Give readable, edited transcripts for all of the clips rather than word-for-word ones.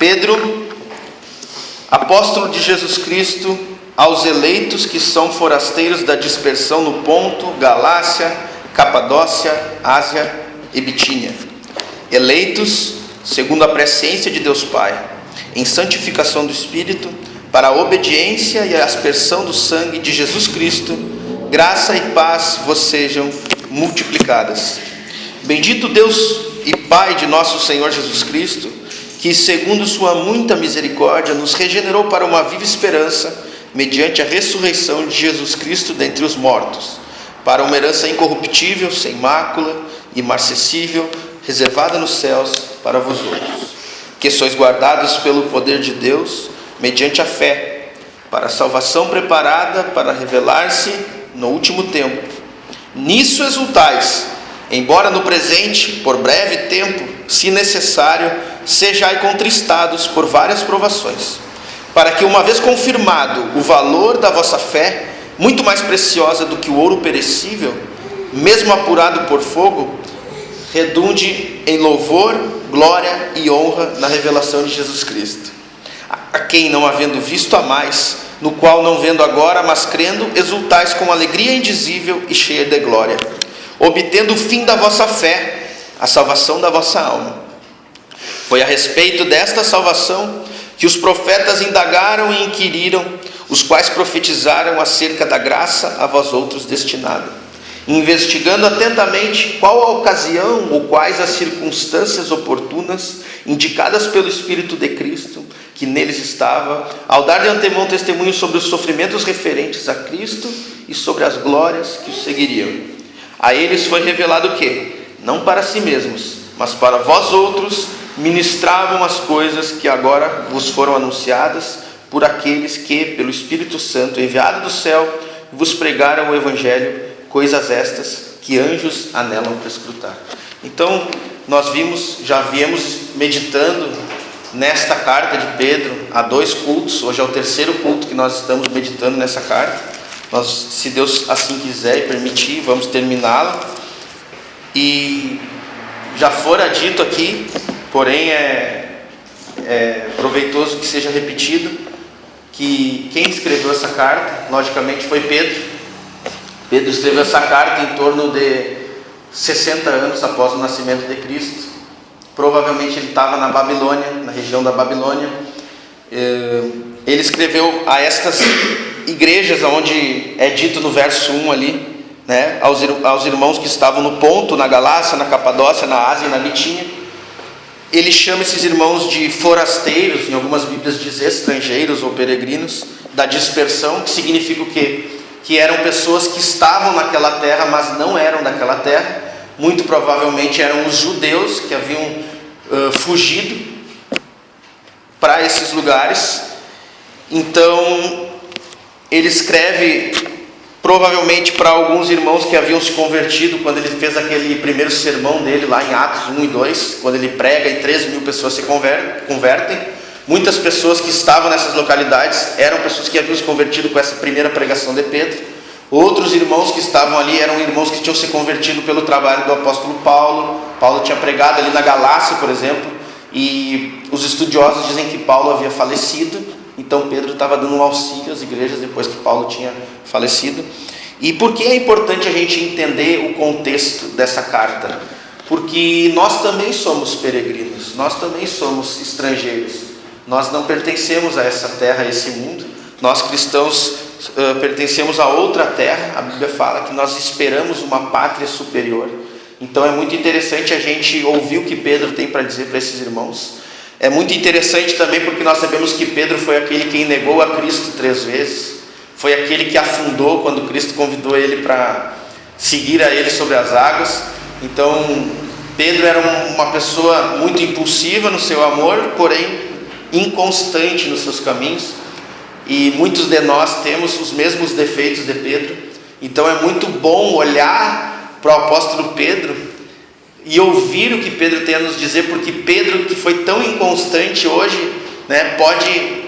Pedro, apóstolo de Jesus Cristo, aos eleitos que são forasteiros da dispersão no Ponto, Galácia, Capadócia, Ásia e Bitínia, eleitos segundo a presciência de Deus Pai, em santificação do Espírito, para a obediência e a aspersão do sangue de Jesus Cristo, graça e paz vos sejam multiplicadas. Bendito Deus e Pai de nosso Senhor Jesus Cristo, que segundo sua muita misericórdia nos regenerou para uma viva esperança, mediante a ressurreição de Jesus Cristo dentre os mortos, para uma herança incorruptível, sem mácula, imarcessível, reservada nos céus para vós outros, que sois guardados pelo poder de Deus, mediante a fé, para a salvação preparada para revelar-se no último tempo. Nisso exultais, embora no presente, por breve tempo, se necessário, sejais contristados por várias provações, para que, uma vez confirmado o valor da vossa fé, muito mais preciosa do que o ouro perecível, mesmo apurado por fogo, redunde em louvor, glória e honra na revelação de Jesus Cristo, a quem, não havendo visto, amais, no qual, não vendo agora, mas crendo, exultais com alegria indizível e cheia de glória, obtendo o fim da vossa fé, a salvação da vossa alma. Foi a respeito desta salvação que os profetas indagaram e inquiriram, os quais profetizaram acerca da graça a vós outros destinada, investigando atentamente qual a ocasião ou quais as circunstâncias oportunas indicadas pelo Espírito de Cristo, que neles estava, ao dar de antemão testemunho sobre os sofrimentos referentes a Cristo e sobre as glórias que os seguiriam. A eles foi revelado que, não para si mesmos, mas para vós outros, ministravam as coisas que agora vos foram anunciadas por aqueles que, pelo Espírito Santo enviado do céu, vos pregaram o Evangelho, coisas estas que anjos anelam para escrutar. Então, nós já viemos meditando nesta carta de Pedro há 2 cultos. Hoje é o 3º culto que nós estamos meditando nessa carta. Nós, se Deus assim quiser e permitir, vamos terminá-la. E já fora dito aqui, porém é proveitoso que seja repetido, que quem escreveu essa carta, logicamente, foi Pedro. Pedro escreveu essa carta em torno de 60 anos após o nascimento de Cristo. Provavelmente ele estava na Babilônia, na região da Babilônia. Ele escreveu a estas igrejas, onde é dito no verso 1 ali, né, aos irmãos que estavam no Ponto, na Galácia, na Capadócia, na Ásia e na Bitínia. Ele chama esses irmãos de forasteiros, em algumas Bíblias diz estrangeiros ou peregrinos, da dispersão, que significa o quê? Que eram pessoas que estavam naquela terra, mas não eram daquela terra. Muito provavelmente eram os judeus que haviam fugido para esses lugares. Então, ele escreve provavelmente para alguns irmãos que haviam se convertido quando ele fez aquele primeiro sermão dele lá em Atos 1 e 2, quando ele prega e 13.000 pessoas se convertem. Muitas pessoas que estavam nessas localidades eram pessoas que haviam se convertido com essa primeira pregação de Pedro. Outros irmãos que estavam ali eram irmãos que tinham se convertido pelo trabalho do apóstolo Paulo. Paulo tinha pregado ali na Galácia, por exemplo, e os estudiosos dizem que Paulo havia falecido, então Pedro estava dando um auxílio às igrejas depois que Paulo tinha falecido. E por que é importante a gente entender o contexto dessa carta? Porque nós também somos peregrinos, nós também somos estrangeiros. Nós não pertencemos a essa terra, a esse mundo. Nós cristãos pertencemos a outra terra. A Bíblia fala que nós esperamos uma pátria superior. Então é muito interessante a gente ouvir o que Pedro tem para dizer para esses irmãos. É muito interessante também porque nós sabemos que Pedro foi aquele que negou a Cristo 3 vezes. Foi aquele que afundou quando Cristo convidou ele para seguir a ele sobre as águas. Então Pedro era uma pessoa muito impulsiva no seu amor, porém inconstante nos seus caminhos, e muitos de nós temos os mesmos defeitos de Pedro. Então é muito bom olhar para o apóstolo Pedro e ouvir o que Pedro tem a nos dizer, porque Pedro, que foi tão inconstante hoje, né, pode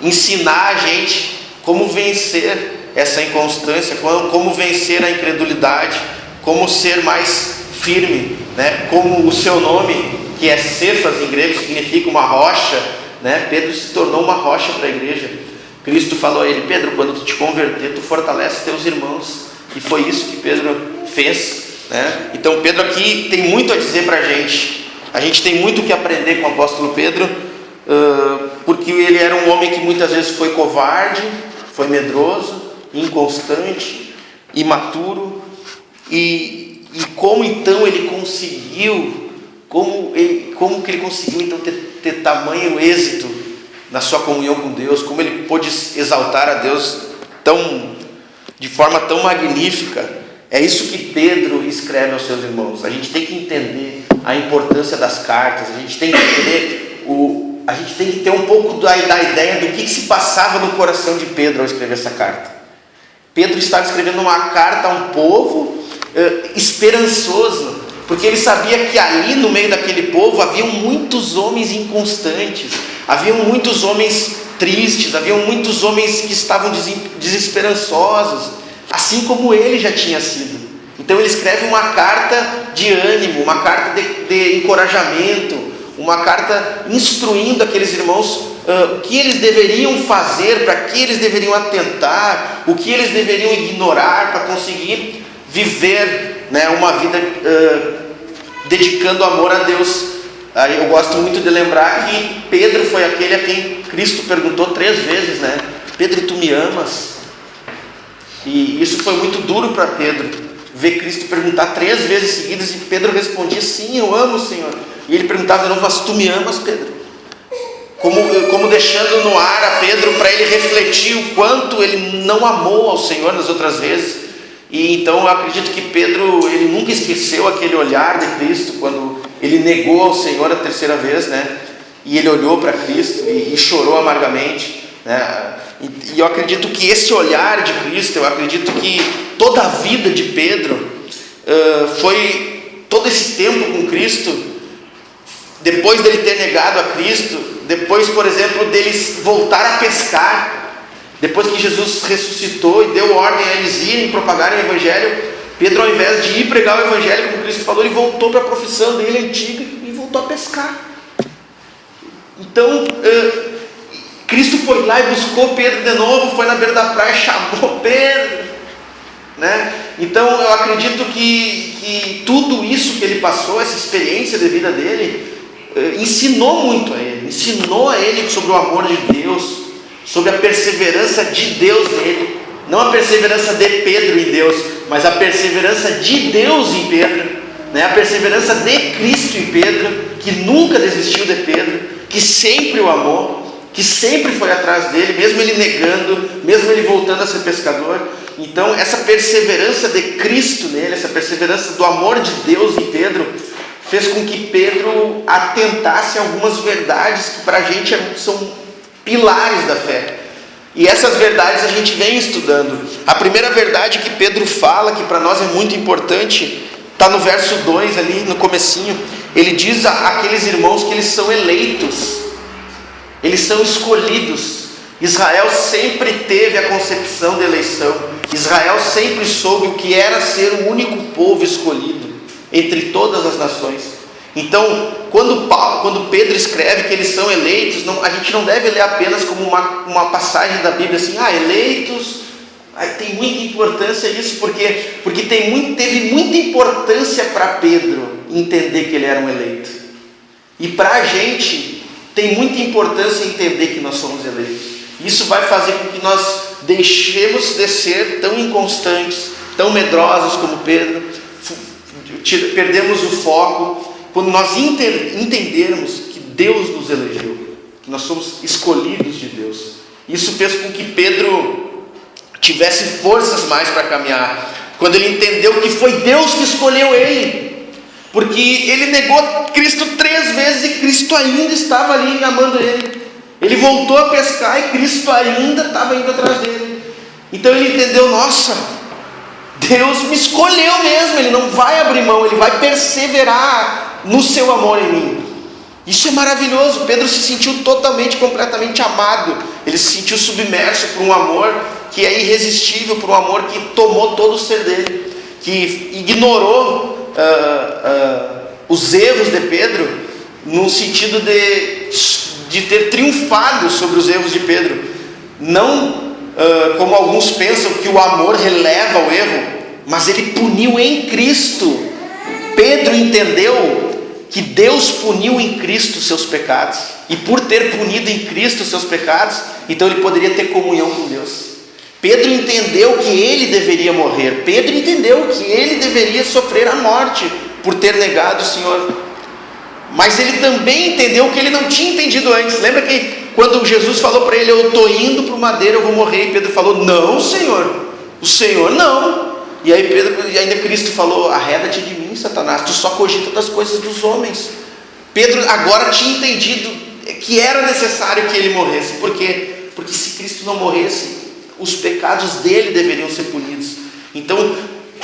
ensinar a gente como vencer essa inconstância, como vencer a incredulidade, como ser mais firme, né, como o seu nome que é Cefas em grego, significa uma rocha, né? Pedro se tornou uma rocha para a igreja. Cristo falou a ele: Pedro, quando tu te converter, tu fortalece teus irmãos. E foi isso que Pedro fez, né? Então Pedro aqui tem muito a dizer para a gente. A gente tem muito o que aprender com o apóstolo Pedro, porque ele era um homem que muitas vezes foi covarde, foi medroso, inconstante, imaturo. E como então ele conseguiu, como que ele conseguiu então ter tamanho êxito na sua comunhão com Deus, como ele pôde exaltar a Deus de forma tão magnífica. É isso que Pedro escreve aos seus irmãos. A gente tem que entender a importância das cartas, a gente tem que entender a gente tem que ter um pouco da ideia do que se passava no coração de Pedro ao escrever essa carta. Pedro estava escrevendo uma carta a um povo esperançoso, porque ele sabia que ali no meio daquele povo haviam muitos homens inconstantes, haviam muitos homens tristes, haviam muitos homens que estavam desesperançosos, assim como ele já tinha sido. Então ele escreve uma carta de ânimo, uma carta de encorajamento, uma carta instruindo aqueles irmãos o que eles deveriam fazer, para que eles deveriam atentar, o que eles deveriam ignorar para conseguir viver, né, uma vida dedicando amor a Deus. Aí eu gosto muito de lembrar que Pedro foi aquele a quem Cristo perguntou 3 vezes, né? Pedro, tu me amas? E isso foi muito duro para Pedro, ver Cristo perguntar 3 vezes seguidas, e Pedro respondia: sim, eu amo o Senhor. E ele perguntava de novo: mas tu me amas, Pedro? Como deixando no ar a Pedro para ele refletir o quanto ele não amou ao Senhor nas outras vezes. E então eu acredito que Pedro, ele nunca esqueceu aquele olhar de Cristo quando ele negou ao Senhor a 3ª vez, né? E ele olhou para Cristo e chorou amargamente, né? E eu acredito que esse olhar de Cristo, eu acredito que toda a vida de Pedro foi todo esse tempo com Cristo. Depois dele ter negado a Cristo, depois, por exemplo, deles voltar a pescar, depois que Jesus ressuscitou e deu ordem a eles irem propagarem o Evangelho, Pedro, ao invés de ir pregar o Evangelho, como Cristo falou, ele voltou para a profissão dele antiga e voltou a pescar. Então, Cristo foi lá e buscou Pedro de novo, foi na beira da praia, chamou Pedro, né? Então eu acredito que tudo isso que ele passou, essa experiência de vida dele, ensinou muito a ele, ensinou a ele sobre o amor de Deus, sobre a perseverança de Deus nele, não a perseverança de Pedro em Deus, mas a perseverança de Deus em Pedro, né? A perseverança de Cristo em Pedro, que nunca desistiu de Pedro, que sempre o amou, que sempre foi atrás dele, mesmo ele negando, mesmo ele voltando a ser pescador. Então essa perseverança de Cristo nele, essa perseverança do amor de Deus em Pedro, fez com que Pedro atentasse a algumas verdades que para a gente são pilares da fé. E essas verdades a gente vem estudando. A primeira verdade que Pedro fala, que para nós é muito importante, está no verso 2 ali no comecinho. Ele diz àqueles irmãos que eles são eleitos, eles são escolhidos. Israel sempre teve a concepção de eleição. Israel sempre soube o que era ser o único povo escolhido entre todas as nações. Então, quando Pedro escreve que eles são eleitos, a gente não deve ler apenas como uma passagem da Bíblia assim: eleitos, tem muita importância isso, porque teve muita importância para Pedro entender que ele era um eleito. E para a gente tem muita importância entender que nós somos eleitos. Isso vai fazer com que nós deixemos de ser tão inconstantes, tão medrosos como Pedro, perdemos o foco, quando nós entendermos que Deus nos elegeu, que nós somos escolhidos de Deus. Isso fez com que Pedro tivesse forças mais para caminhar, quando ele entendeu que foi Deus que escolheu ele, porque ele negou Cristo 3 vezes e Cristo ainda estava ali amando ele. Ele voltou a pescar e Cristo ainda estava indo atrás dele. Então ele entendeu: nossa, Deus me escolheu mesmo, Ele não vai abrir mão, Ele vai perseverar no seu amor em mim. Isso é maravilhoso. Pedro se sentiu totalmente, completamente amado. Ele se sentiu submerso por um amor que é irresistível, por um amor que tomou todo o ser dele, que ignorou os erros de Pedro no sentido de ter triunfado sobre os erros de Pedro. Não como alguns pensam que o amor releva o erro, mas ele puniu em Cristo. Pedro entendeu que Deus puniu em Cristo os seus pecados, e por ter punido em Cristo os seus pecados, então ele poderia ter comunhão com Deus. Pedro entendeu que ele deveria morrer. Pedro entendeu que ele deveria sofrer a morte por ter negado o Senhor. Mas ele também entendeu que ele não tinha entendido antes. Lembra que quando Jesus falou para ele: eu estou indo para o madeiro, eu vou morrer, e Pedro falou: não, Senhor, o Senhor não. E aí ainda Cristo falou: arreda-te de mim, Satanás, tu só cogita das coisas dos homens. Pedro agora tinha entendido que era necessário que ele morresse. Por quê? Porque se Cristo não morresse, os pecados dele deveriam ser punidos. Então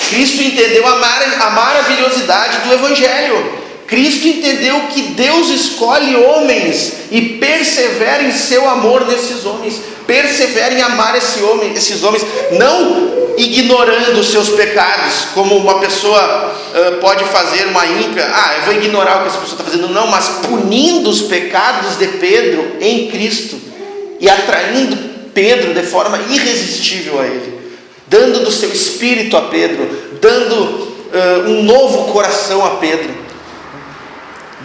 Cristo entendeu a maravilhosidade do Evangelho. Cristo entendeu que Deus escolhe homens e persevera em seu amor nesses homens, persevera em amar esses homens, não ignorando os seus pecados, como uma pessoa pode fazer, uma ímpia: eu vou ignorar o que essa pessoa está fazendo. Não, mas punindo os pecados de Pedro em Cristo e atraindo Pedro de forma irresistível a ele, dando do seu espírito a Pedro, dando um novo coração a Pedro.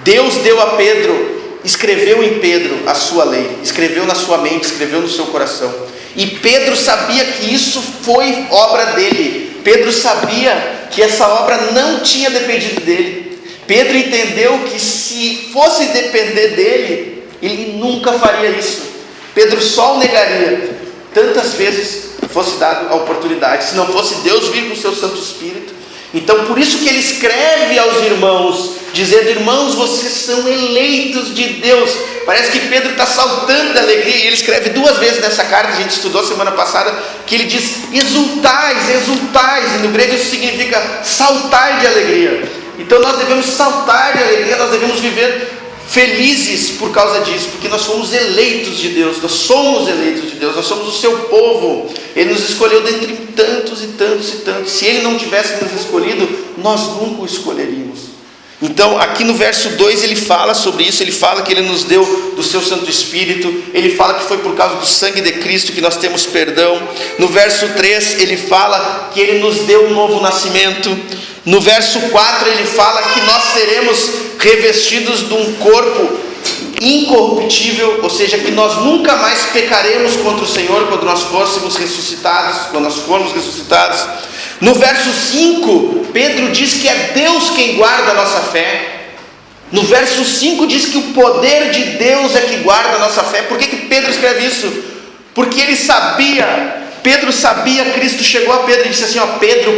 Deus deu a Pedro, escreveu em Pedro a sua lei, escreveu na sua mente, escreveu no seu coração. E Pedro sabia que isso foi obra dele. Pedro sabia que essa obra não tinha dependido dele. Pedro entendeu que se fosse depender dele, ele nunca faria isso. Pedro só o negaria tantas vezes fosse dado a oportunidade, se não fosse Deus vir com o seu Santo Espírito. Então por isso que ele escreve aos irmãos, dizendo: irmãos, vocês são eleitos de Deus. Parece que Pedro está saltando de alegria, e ele escreve 2 vezes nessa carta, a gente estudou semana passada, que ele diz: exultais, exultais, e no grego isso significa saltai de alegria. Então nós devemos saltar de alegria, nós devemos viver felizes por causa disso, porque nós fomos eleitos de Deus, nós somos eleitos de Deus, nós somos o seu povo. Ele nos escolheu dentre tantos e tantos e tantos. Se ele não tivesse nos escolhido, nós nunca o escolheríamos. Então aqui no verso 2 ele fala sobre isso. Ele fala que ele nos deu do seu Santo Espírito, ele fala que foi por causa do sangue de Cristo que nós temos perdão. No verso 3 ele fala que ele nos deu um novo nascimento. No verso 4 ele fala que nós seremos revestidos de um corpo incorruptível, ou seja, que nós nunca mais pecaremos contra o Senhor quando nós formos ressuscitados. No verso 5, Pedro diz que é Deus quem guarda a nossa fé. No verso 5 diz que o poder de Deus é que guarda a nossa fé. Por que Pedro escreve isso? Porque ele sabia, Pedro sabia, Cristo chegou a Pedro e disse assim: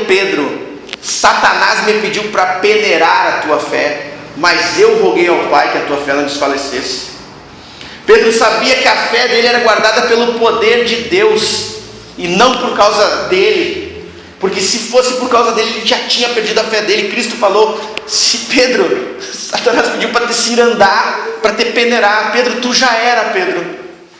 Pedro, Satanás me pediu para peneirar a tua fé, mas eu roguei ao Pai que a tua fé não desfalecesse. Pedro sabia que a fé dele era guardada pelo poder de Deus, e não por causa dele, porque se fosse por causa dele, ele já tinha perdido a fé dele. Cristo falou: se Pedro, Satanás pediu para te cirandar, para te peneirar, Pedro, tu já era, Pedro,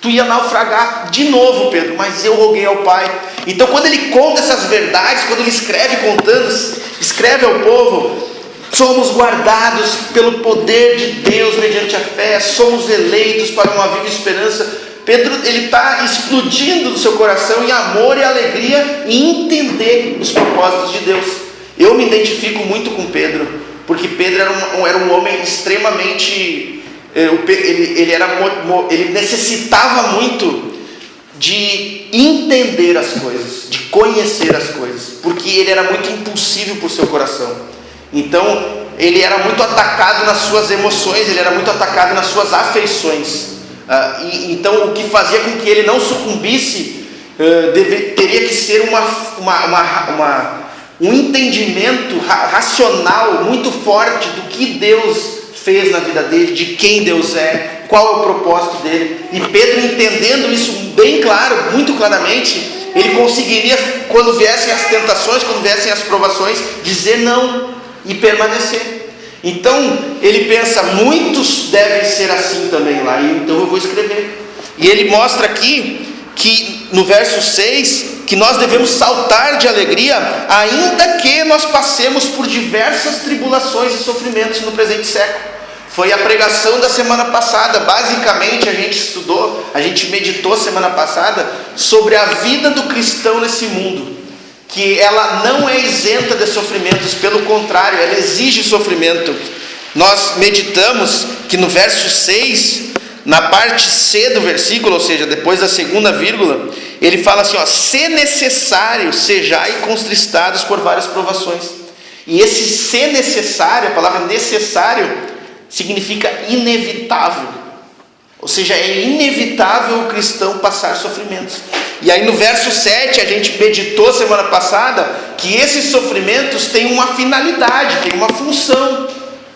tu ia naufragar de novo, Pedro, mas eu roguei ao Pai. Então quando ele conta essas verdades, quando ele escreve ao povo: somos guardados pelo poder de Deus mediante a fé, somos eleitos para uma viva esperança. Pedro, ele está explodindo do seu coração em amor e alegria em entender os propósitos de Deus. Eu me identifico muito com Pedro, porque Pedro era um homem extremamente... Ele necessitava muito de entender as coisas, de conhecer as coisas, porque ele era muito impulsivo por seu coração. Então ele era muito atacado nas suas emoções, ele era muito atacado nas suas afeições. Então o que fazia com que ele não sucumbisse teria que ser um entendimento racional muito forte do que Deus fez na vida dele, de quem Deus é, qual é o propósito dele. E Pedro, entendendo isso bem claro, muito claramente, ele conseguiria, quando viessem as tentações, quando viessem as provações, dizer não e permanecer. Então ele pensa: muitos devem ser assim também lá, então eu vou escrever. E ele mostra aqui que no verso 6 que nós devemos saltar de alegria, ainda que nós passemos por diversas tribulações e sofrimentos no presente século. Foi a pregação da semana passada. Basicamente a gente meditou semana passada sobre a vida do cristão nesse mundo, que ela não é isenta de sofrimentos, pelo contrário, ela exige sofrimento. Nós meditamos que no verso 6, na parte C do versículo, ou seja, depois da segunda vírgula, ele fala assim, se necessário, sejai contristados por várias provações. E esse ser necessário, a palavra necessário, significa inevitável. Ou seja, é inevitável o cristão passar sofrimentos. E aí no verso 7, a gente meditou semana passada que esses sofrimentos têm uma finalidade, têm uma função,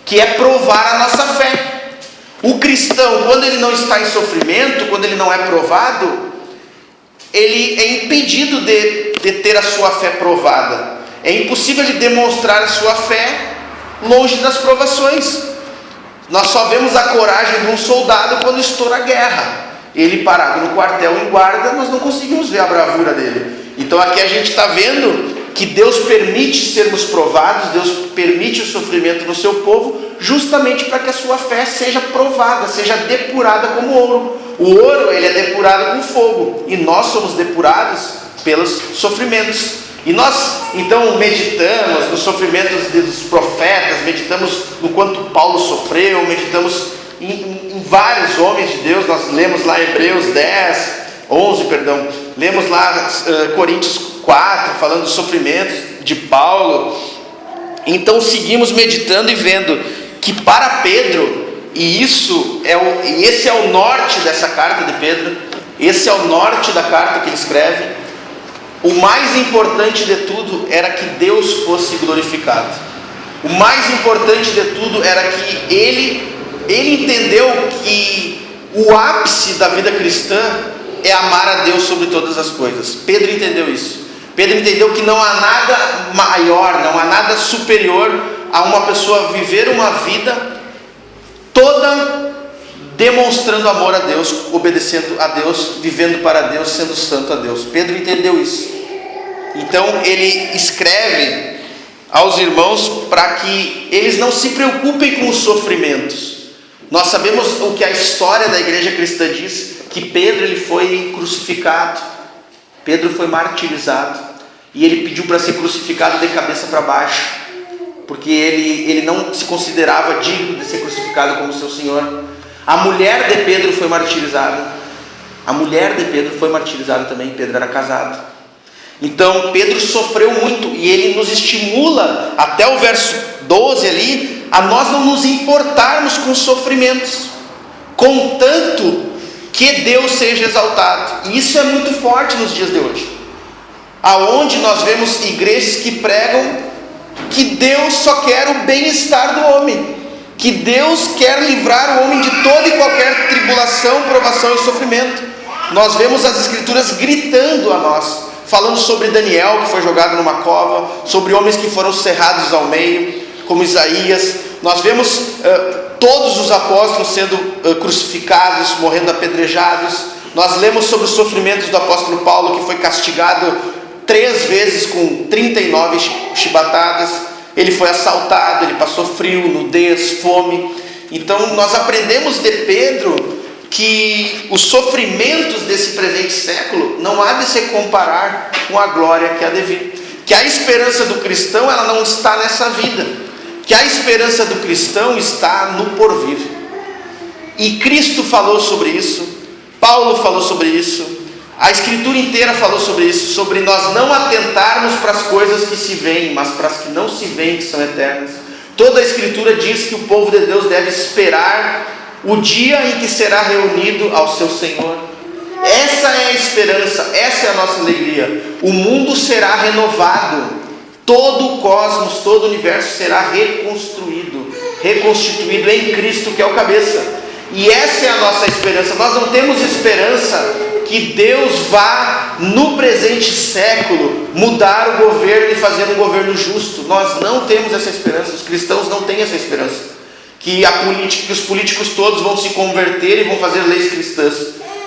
que é provar a nossa fé. O cristão, quando ele não está em sofrimento, quando ele não é provado, ele é impedido de ter a sua fé provada. É impossível ele demonstrar a sua fé longe das provações. Nós só vemos a coragem de um soldado quando estoura a guerra. Ele parado no quartel em guarda, nós não conseguimos ver a bravura dele. Então aqui a gente está vendo que Deus permite sermos provados, Deus permite o sofrimento no seu povo, justamente para que a sua fé seja provada, seja depurada como ouro. O ouro, ele é depurado com fogo, e nós somos depurados pelos sofrimentos. E nós, então, meditamos nos sofrimentos dos profetas, meditamos no quanto Paulo sofreu, meditamos em vários homens de Deus. Nós lemos lá Hebreus 11, lemos lá Coríntios 4, falando dos sofrimentos de Paulo. Então seguimos meditando e vendo que para Pedro, e esse é o norte dessa carta de Pedro, esse é o norte da carta que ele escreve, o mais importante de tudo era que Deus fosse glorificado. O mais importante de tudo era que ele entendeu que o ápice da vida cristã é amar a Deus sobre todas as coisas. Pedro entendeu isso. Pedro entendeu que não há nada maior, não há nada superior a uma pessoa viver uma vida toda demonstrando amor a Deus, obedecendo a Deus, vivendo para Deus, sendo santo a Deus. Pedro entendeu isso. Então ele escreve aos irmãos para que eles não se preocupem com os sofrimentos. Nós sabemos o que a história da igreja cristã diz, que Pedro ele foi crucificado, Pedro foi martirizado, e ele pediu para ser crucificado de cabeça para baixo, porque ele não se considerava digno de ser crucificado como seu Senhor. A mulher de Pedro foi martirizada. Também. Pedro era casado. Então Pedro sofreu muito, e ele nos estimula até o verso 12 ali, a nós não nos importarmos com os sofrimentos, contanto que Deus seja exaltado. E isso é muito forte nos dias de hoje, aonde nós vemos igrejas que pregam que Deus só quer o bem-estar do homem, que Deus quer livrar o homem de toda e qualquer tribulação, provação e sofrimento. Nós vemos as escrituras gritando a nós, falando sobre Daniel, que foi jogado numa cova, sobre homens que foram cerrados ao meio, como Isaías. Nós vemos todos os apóstolos sendo crucificados, morrendo apedrejados. Nós lemos sobre os sofrimentos do apóstolo Paulo, que foi castigado 3 vezes com 39 chibatadas. Ele foi assaltado, ele passou frio, nudez, fome. Então nós aprendemos de Pedro que os sofrimentos desse presente século não há de se comparar com a glória que há de vir. Que a esperança do cristão, ela não está nessa vida, que a esperança do cristão está no porvir. E Cristo falou sobre isso, Paulo falou sobre isso, a escritura inteira falou sobre isso, sobre nós não atentarmos para as coisas que se veem, mas para as que não se veem, que são eternas. Toda a escritura diz que o povo de Deus deve esperar o dia em que será reunido ao seu Senhor. Essa é a esperança, essa é a nossa alegria. O mundo será renovado, todo o cosmos, todo o universo será reconstituído em Cristo, que é o cabeça. E essa é a nossa esperança. Nós não temos esperança que Deus vá no presente século mudar o governo e fazer um governo justo. Nós não temos essa esperança. Os cristãos não têm essa esperança, que os políticos todos vão se converter e vão fazer leis cristãs.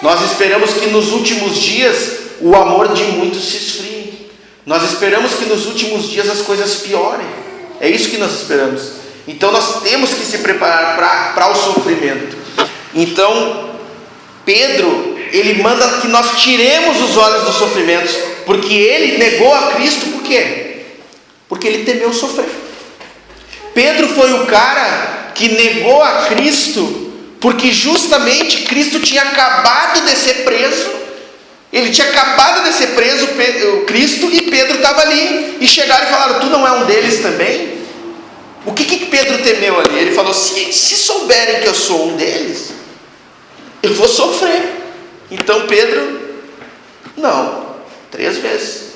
Nós esperamos que nos últimos dias o amor de muitos se esfrie. Nós esperamos que nos últimos dias as coisas piorem. É isso que nós esperamos. Então nós temos que se preparar para o sofrimento. Então Pedro, ele manda que nós tiremos os olhos dos sofrimentos, porque ele negou a Cristo. Por quê? Porque ele temeu sofrer. Pedro foi o cara que negou a Cristo, porque justamente Cristo tinha acabado de ser preso. Ele tinha acabado de ser preso, Cristo, e Pedro estava ali, e chegaram e falaram: tu não é um deles também? O que Pedro temeu ali? Ele falou: se souberem que eu sou um deles, eu vou sofrer. Então Pedro, não, 3 vezes.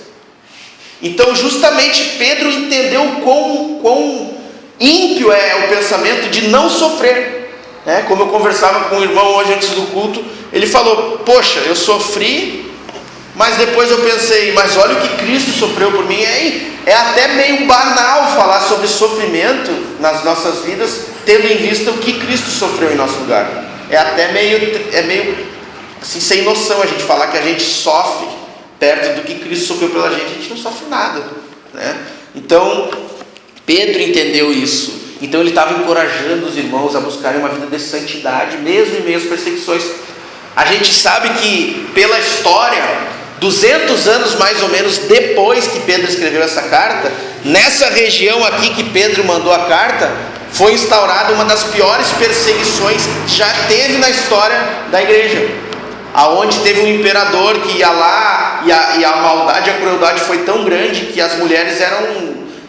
Então justamente Pedro entendeu quão ímpio é o pensamento de não sofrer. Como eu conversava com o irmão hoje antes do culto, ele falou: poxa, eu sofri, mas depois eu pensei, mas olha o que Cristo sofreu por mim. É até meio banal falar sobre sofrimento nas nossas vidas, tendo em vista o que Cristo sofreu em nosso lugar. É até meio assim, sem noção a gente falar que a gente sofre perto do que Cristo sofreu pela gente. A gente não sofre nada, né? Então Pedro entendeu isso. Então ele estava encorajando os irmãos a buscarem uma vida de santidade, mesmo em meio às perseguições. A gente sabe que pela história, 200 anos mais ou menos depois que Pedro escreveu essa carta, nessa região aqui que Pedro mandou a carta, foi instaurada uma das piores perseguições que já teve na história da igreja, aonde teve um imperador que ia lá, e a maldade e a crueldade foi tão grande que as mulheres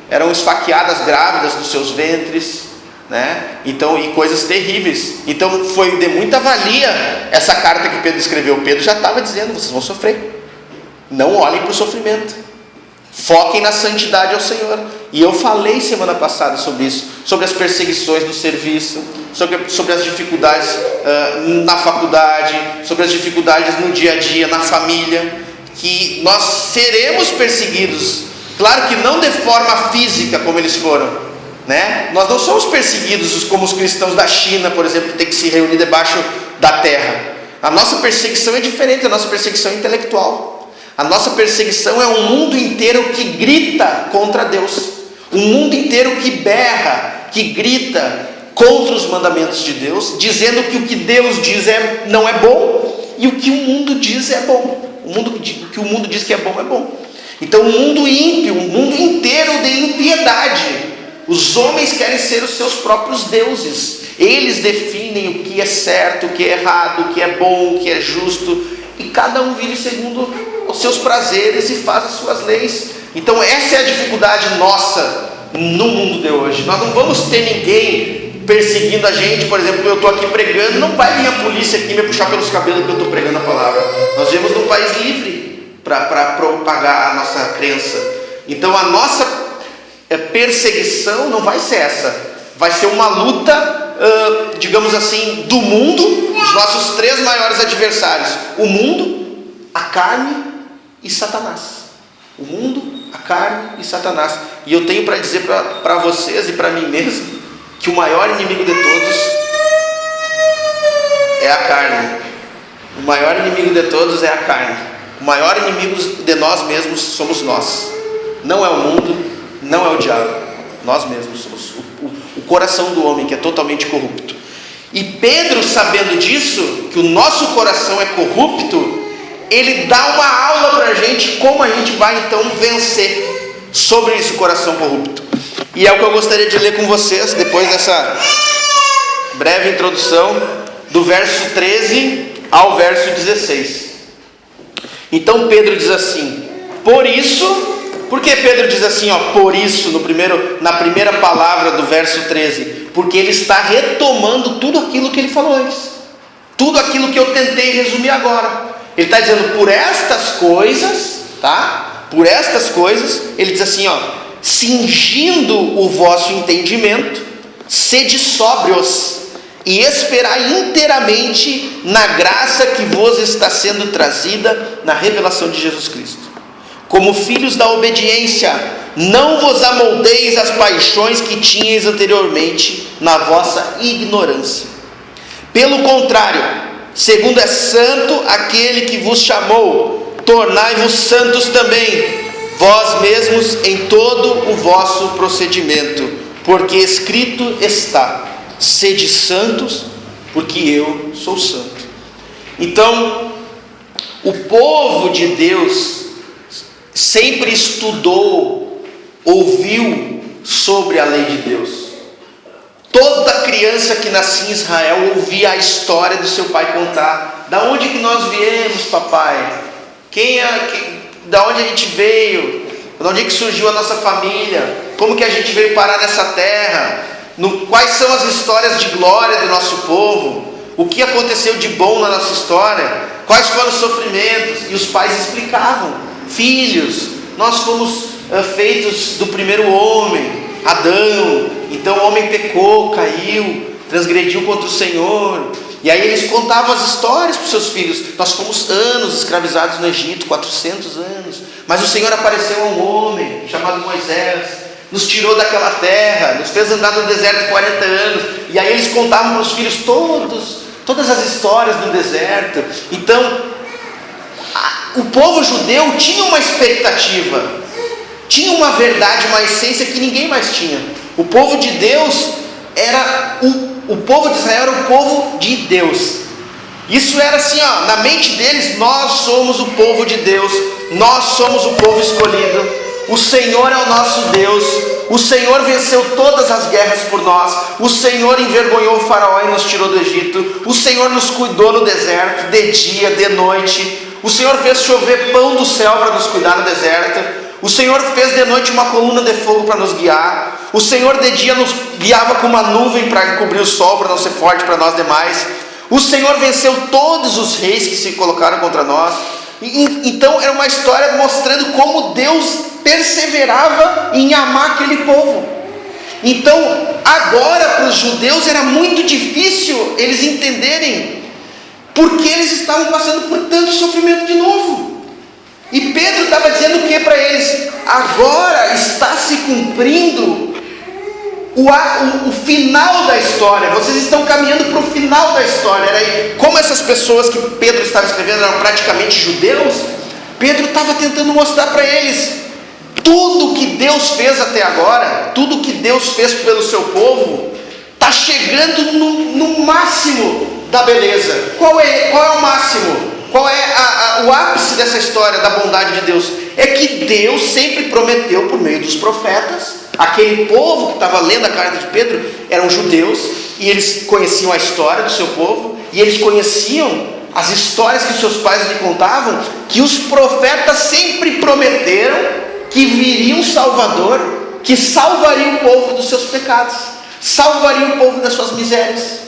eram esfaqueadas grávidas dos seus ventres, né? Então, e coisas terríveis. Então foi de muita valia essa carta que Pedro escreveu. Pedro já estava dizendo: vocês vão sofrer, não olhem para o sofrimento, foquem na santidade ao Senhor. E eu falei semana passada sobre isso, sobre as perseguições no serviço, sobre as dificuldades na faculdade, sobre as dificuldades no dia a dia, na família, que nós seremos perseguidos. Claro que não de forma física como eles foram, né? Nós não somos perseguidos como os cristãos da China, por exemplo, que tem que se reunir debaixo da terra. A nossa perseguição é diferente, a nossa perseguição é intelectual. A nossa perseguição é um mundo inteiro que grita contra Deus, um mundo inteiro que berra, que grita contra os mandamentos de Deus, dizendo que o que Deus diz não é bom, e o que o mundo diz é bom. O que o mundo diz que é bom. Então o mundo ímpio, um mundo inteiro de impiedade. Os homens querem ser os seus próprios deuses. Eles definem o que é certo, o que é errado, o que é bom, o que é justo, e cada um vive segundo os seus prazeres e faz as suas leis. Então essa é a dificuldade nossa no mundo de hoje. Nós não vamos ter ninguém perseguindo a gente. Por exemplo, eu estou aqui pregando, não vai vir a polícia aqui me puxar pelos cabelos que eu estou pregando a palavra. Nós vivemos num país livre para propagar a nossa crença. Então a nossa perseguição não vai ser essa, vai ser uma luta, digamos assim, do mundo, os nossos 3 maiores adversários: o mundo, a carne e Satanás. O mundo, a carne e Satanás. E eu tenho para dizer para vocês e para mim mesmo, que o maior inimigo de todos é a carne. O maior inimigo de todos é a carne. O maior inimigo de nós mesmos somos nós. Não é o mundo, não é o diabo. Nós mesmos somos o coração do homem, que é totalmente corrupto. E Pedro, sabendo disso, que o nosso coração é corrupto, ele dá uma aula para a gente como a gente vai então vencer sobre esse coração corrupto. E é o que eu gostaria de ler com vocês depois dessa breve introdução, do verso 13 ao verso 16. Então Pedro diz assim: por isso. Por que Pedro diz assim, por isso, na primeira palavra do verso 13? Porque ele está retomando tudo aquilo que ele falou antes, tudo aquilo que eu tentei resumir agora. Ele está dizendo: por estas coisas, tá? Por estas coisas, ele diz assim, cingindo o vosso entendimento, sede sóbrios e esperai inteiramente na graça que vos está sendo trazida na revelação de Jesus Cristo. Como filhos da obediência, não vos amoldeis às paixões que tinhais anteriormente na vossa ignorância. Pelo contrário, segundo é santo aquele que vos chamou, tornai-vos santos também, vós mesmos em todo o vosso procedimento, porque escrito está: sede santos, porque eu sou santo. Então, o povo de Deus sempre estudou, ouviu sobre a lei de Deus. Toda criança que nascia em Israel ouvia a história do seu pai contar: da onde que nós viemos, papai? Da onde a gente veio? Da onde é que surgiu a nossa família? Como que a gente veio parar nessa terra? Quais são as histórias de glória do nosso povo? O que aconteceu de bom na nossa história? Quais foram os sofrimentos? E os pais explicavam: filhos, nós fomos feitos do primeiro homem, Adão. Então o homem pecou, caiu, transgrediu contra o Senhor. E aí eles contavam as histórias para os seus filhos: nós fomos anos escravizados no Egito, 400 anos, mas o Senhor apareceu a um homem chamado Moisés, nos tirou daquela terra, nos fez andar no deserto 40 anos. E aí eles contavam para os filhos todas as histórias do deserto. Então o povo judeu tinha uma expectativa, tinha uma verdade, uma essência que ninguém mais tinha. O povo de Deus era o povo de Israel era o povo de Deus. Isso era assim, na mente deles: nós somos o povo de Deus, nós somos o povo escolhido, o Senhor é o nosso Deus, o Senhor venceu todas as guerras por nós, o Senhor envergonhou o faraó e nos tirou do Egito, o Senhor nos cuidou no deserto, de dia, de noite, o Senhor fez chover pão do céu para nos cuidar no deserto, o Senhor fez de noite uma coluna de fogo para nos guiar, o Senhor de dia nos guiava com uma nuvem para cobrir o sol, para não ser forte para nós demais, o Senhor venceu todos os reis que se colocaram contra nós. Então era uma história mostrando como Deus perseverava em amar aquele povo. Então agora para os judeus era muito difícil eles entenderem porque eles estavam passando por tanto sofrimento de novo. E Pedro estava dizendo o que para eles? Agora está se cumprindo o final da história. Vocês estão caminhando para o final da história. Como essas pessoas que Pedro estava escrevendo eram praticamente judeus, Pedro estava tentando mostrar para eles tudo que Deus fez até agora, tudo que Deus fez pelo seu povo, está chegando no máximo da beleza. Qual é o máximo? Qual é o ápice dessa história da bondade de Deus? É que Deus sempre prometeu por meio dos profetas. Aquele povo que estava lendo a carta de Pedro eram judeus, e eles conheciam a história do seu povo, e eles conheciam as histórias que seus pais lhe contavam, que os profetas sempre prometeram que viria um Salvador, que salvaria o povo dos seus pecados, salvaria o povo das suas misérias.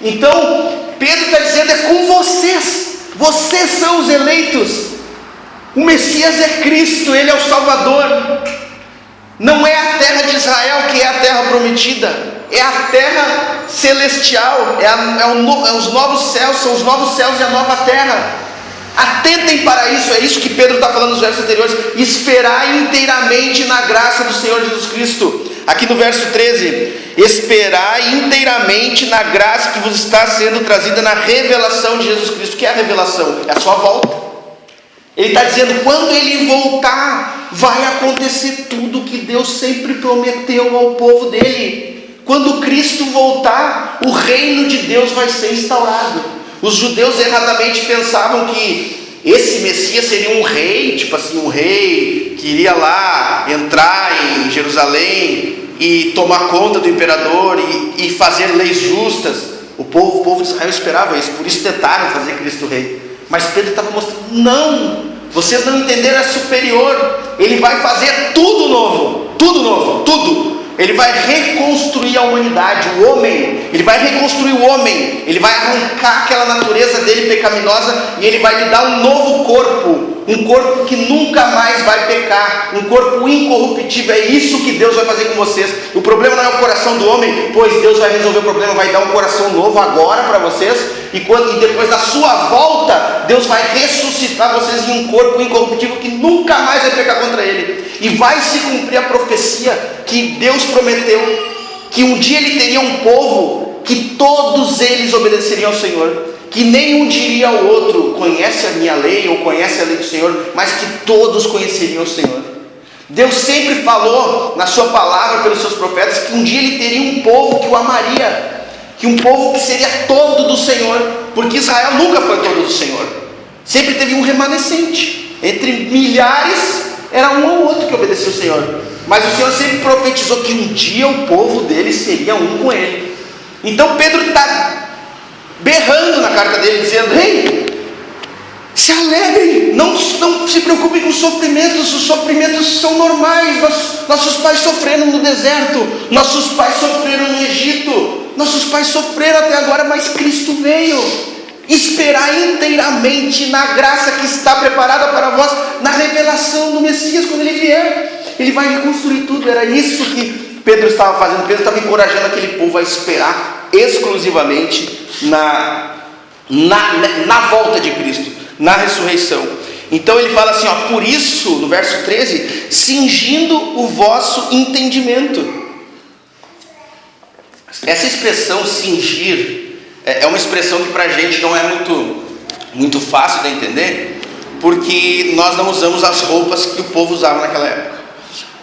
Então Pedro está dizendo: é com vocês são os eleitos, o Messias é Cristo, Ele é o Salvador. Não é a terra de Israel que é a terra prometida, é a terra celestial, os novos céus, são os novos céus e a nova terra. Atentem para isso, é isso que Pedro está falando nos versos anteriores: esperai inteiramente na graça do Senhor Jesus Cristo. Aqui no verso 13: esperai inteiramente na graça que vos está sendo trazida na revelação de Jesus Cristo. O que é a revelação? É a sua volta. Ele está dizendo: quando Ele voltar, vai acontecer tudo que Deus sempre prometeu ao povo dele. Quando Cristo voltar, o reino de Deus vai ser instaurado. Os judeus erradamente pensavam que esse Messias seria um rei, tipo assim, um rei que iria lá entrar em Jerusalém e tomar conta do imperador e fazer leis justas. O povo de Israel esperava isso, por isso tentaram fazer Cristo rei. Mas Pedro estava mostrando: não, vocês não entenderam, é superior. Ele vai fazer tudo novo, tudo. Ele vai reconstruir a humanidade, o homem. Ele vai reconstruir o homem. Ele vai arrancar aquela natureza dele pecaminosa e ele vai lhe dar um novo corpo, um corpo que nunca mais vai pecar, um corpo incorruptível. É isso que Deus vai fazer com vocês. O problema não é o coração do homem, pois Deus vai resolver o problema, vai dar um coração novo agora para vocês, e depois da sua volta, Deus vai ressuscitar vocês em um corpo incorruptível que nunca mais vai pecar contra Ele. E vai se cumprir a profecia que Deus prometeu, que um dia Ele teria um povo que todos eles obedeceriam ao Senhor, que nenhum diria ao outro: conhece a minha lei ou conhece a lei do Senhor, mas que todos conheceriam o Senhor. Deus sempre falou na sua palavra, pelos seus profetas, que um dia Ele teria um povo que o amaria, que um povo que seria todo do Senhor, porque Israel nunca foi todo do Senhor, sempre teve um remanescente, entre milhares era um ou outro que obedecia o Senhor, mas o Senhor sempre profetizou que um dia o povo dele seria um com Ele. Então Pedro está berrando na carta dele, dizendo: ei, se alegrem, não se preocupem com os sofrimentos são normais. Nossos pais sofreram no deserto, nossos pais sofreram no Egito, nossos pais sofreram até agora, mas Cristo veio. Esperar inteiramente na graça que está preparada para vós, na revelação do Messias. Quando Ele vier, Ele vai reconstruir tudo. Era isso que Pedro estava fazendo. Pedro estava encorajando aquele povo a esperar exclusivamente na volta de Cristo, na ressurreição. Então ele fala assim, por isso, no verso 13, cingindo o vosso entendimento. Essa expressão cingir é uma expressão que para a gente não é muito fácil de entender, porque nós não usamos as roupas que o povo usava naquela época.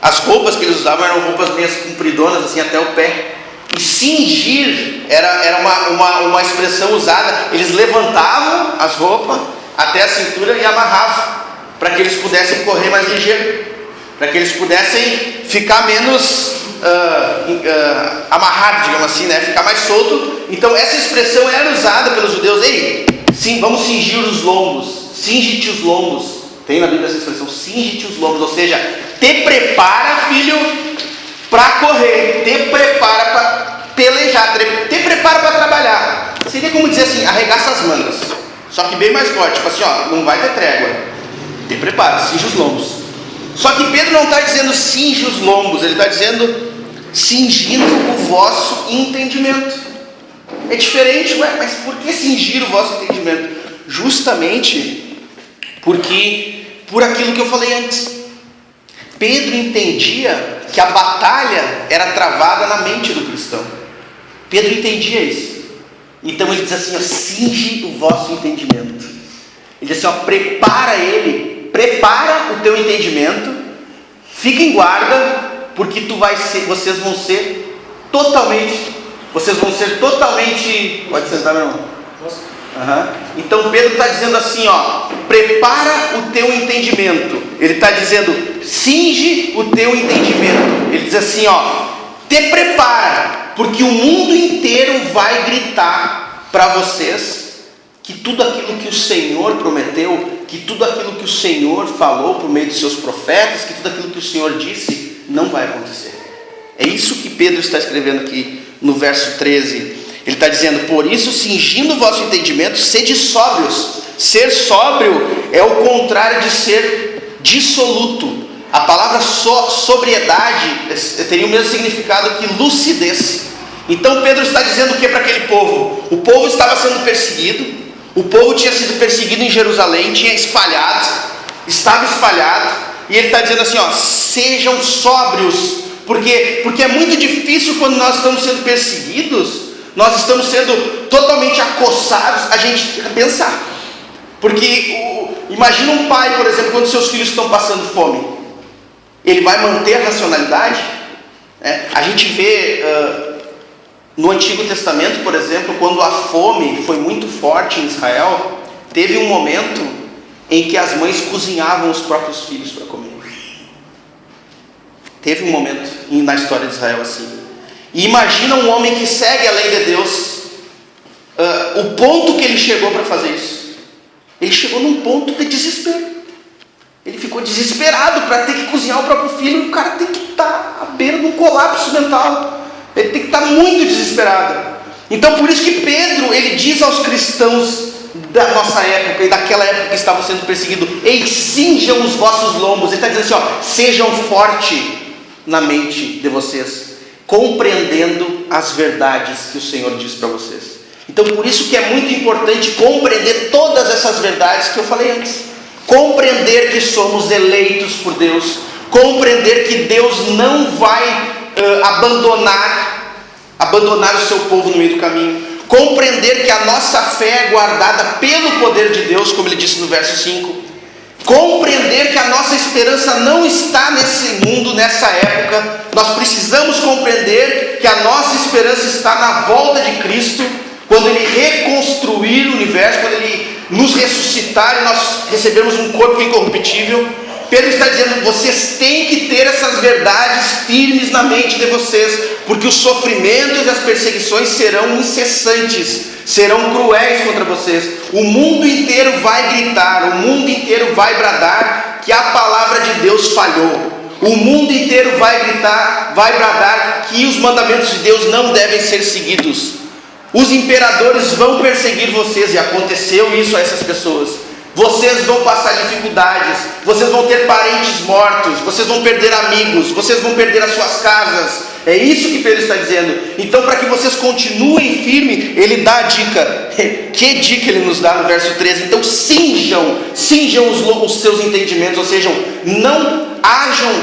As roupas que eles usavam eram roupas meio compridonas, assim, até o pé. E cingir era uma expressão usada. Eles levantavam as roupas até a cintura e amarravam, para que eles pudessem correr mais ligeiro, para que eles pudessem ficar menos amarrados, digamos assim, né? Ficar mais solto. Então essa expressão era usada pelos judeus. Ei, sim, vamos cingir os lombos, cinge-te os lombos. Tem na Bíblia essa expressão, cinge-te os lombos, ou seja, te prepara, filho, para correr, te prepara para pelejar, te prepara para trabalhar. Seria como dizer assim, arregaça as mangas, só que bem mais forte, tipo assim, não vai ter trégua. Te prepara, cinge os lombos. Só que Pedro não está dizendo cinge os lombos, ele está dizendo cingindo o vosso entendimento. É diferente, mas por que cingir o vosso entendimento? Justamente por aquilo que eu falei antes. Pedro entendia que a batalha era travada na mente do cristão. Pedro entendia isso. Então ele diz assim, cinge o vosso entendimento. Ele diz assim, prepara o teu entendimento, fica em guarda, porque vocês vão ser totalmente, pode sentar, meu irmão? Então Pedro está dizendo assim, prepara o teu entendimento. Ele está dizendo, cinge o teu entendimento. Ele diz assim, te prepara, porque o mundo inteiro vai gritar para vocês que tudo aquilo que o Senhor prometeu, que tudo aquilo que o Senhor falou por meio de seus profetas, que tudo aquilo que o Senhor disse, não vai acontecer. É isso que Pedro está escrevendo aqui no verso 13. Ele está dizendo, por isso, cingindo o vosso entendimento, sede sóbrios. Ser sóbrio é o contrário de ser dissoluto. A palavra sobriedade teria o mesmo significado que lucidez. Então Pedro está dizendo o que para aquele povo? O povo estava sendo perseguido, o povo tinha sido perseguido em Jerusalém, estava espalhado, e ele está dizendo assim, sejam sóbrios, porque é muito difícil quando nós estamos sendo perseguidos, nós estamos sendo totalmente acossados, a gente pensar. Porque imagina um pai, por exemplo, quando seus filhos estão passando fome, ele vai manter a racionalidade? A gente vê no Antigo Testamento, por exemplo, quando a fome foi muito forte em Israel, teve um momento em que as mães cozinhavam os próprios filhos para comer. Teve um momento na história de Israel assim. E imagina um homem que segue a lei de Deus, o ponto que ele chegou para fazer isso. Ele chegou num ponto de desespero. Ele ficou desesperado para ter que cozinhar o próprio filho. O cara tem que estar à beira de um colapso mental. Ele tem que estar muito desesperado. Então por isso que Pedro, ele diz aos cristãos da nossa época e daquela época que estavam sendo perseguidos, ei, cinjam os vossos lombos. Ele está dizendo assim, sejam fortes na mente de vocês, compreendendo as verdades que o Senhor diz para vocês. Então por isso que é muito importante compreender todas essas verdades que eu falei antes. Compreender que somos eleitos por Deus, compreender que Deus não vai abandonar o seu povo no meio do caminho, compreender que a nossa fé é guardada pelo poder de Deus, como ele disse no verso 5, compreender que a nossa esperança não está nesse mundo, nessa época. Nós precisamos compreender que a nossa esperança está na volta de Cristo, quando Ele reconstruir o universo, quando Ele nos ressuscitar e nós recebermos um corpo incorruptível. Pedro está dizendo: vocês têm que ter essas verdades firmes na mente de vocês, porque os sofrimentos e as perseguições serão incessantes, serão cruéis contra vocês. O mundo inteiro vai gritar, o mundo inteiro vai bradar que a palavra de Deus falhou. O mundo inteiro vai gritar, vai bradar que os mandamentos de Deus não devem ser seguidos. Os imperadores vão perseguir vocês, e aconteceu isso a essas pessoas. Vocês vão passar dificuldades, vocês vão ter parentes mortos, vocês vão perder amigos, vocês vão perder as suas casas. É isso que Pedro está dizendo. Então, para que vocês continuem firmes, ele dá a dica. Que dica ele nos dá no verso 13? Então, cinjam os seus entendimentos, ou seja, não ajam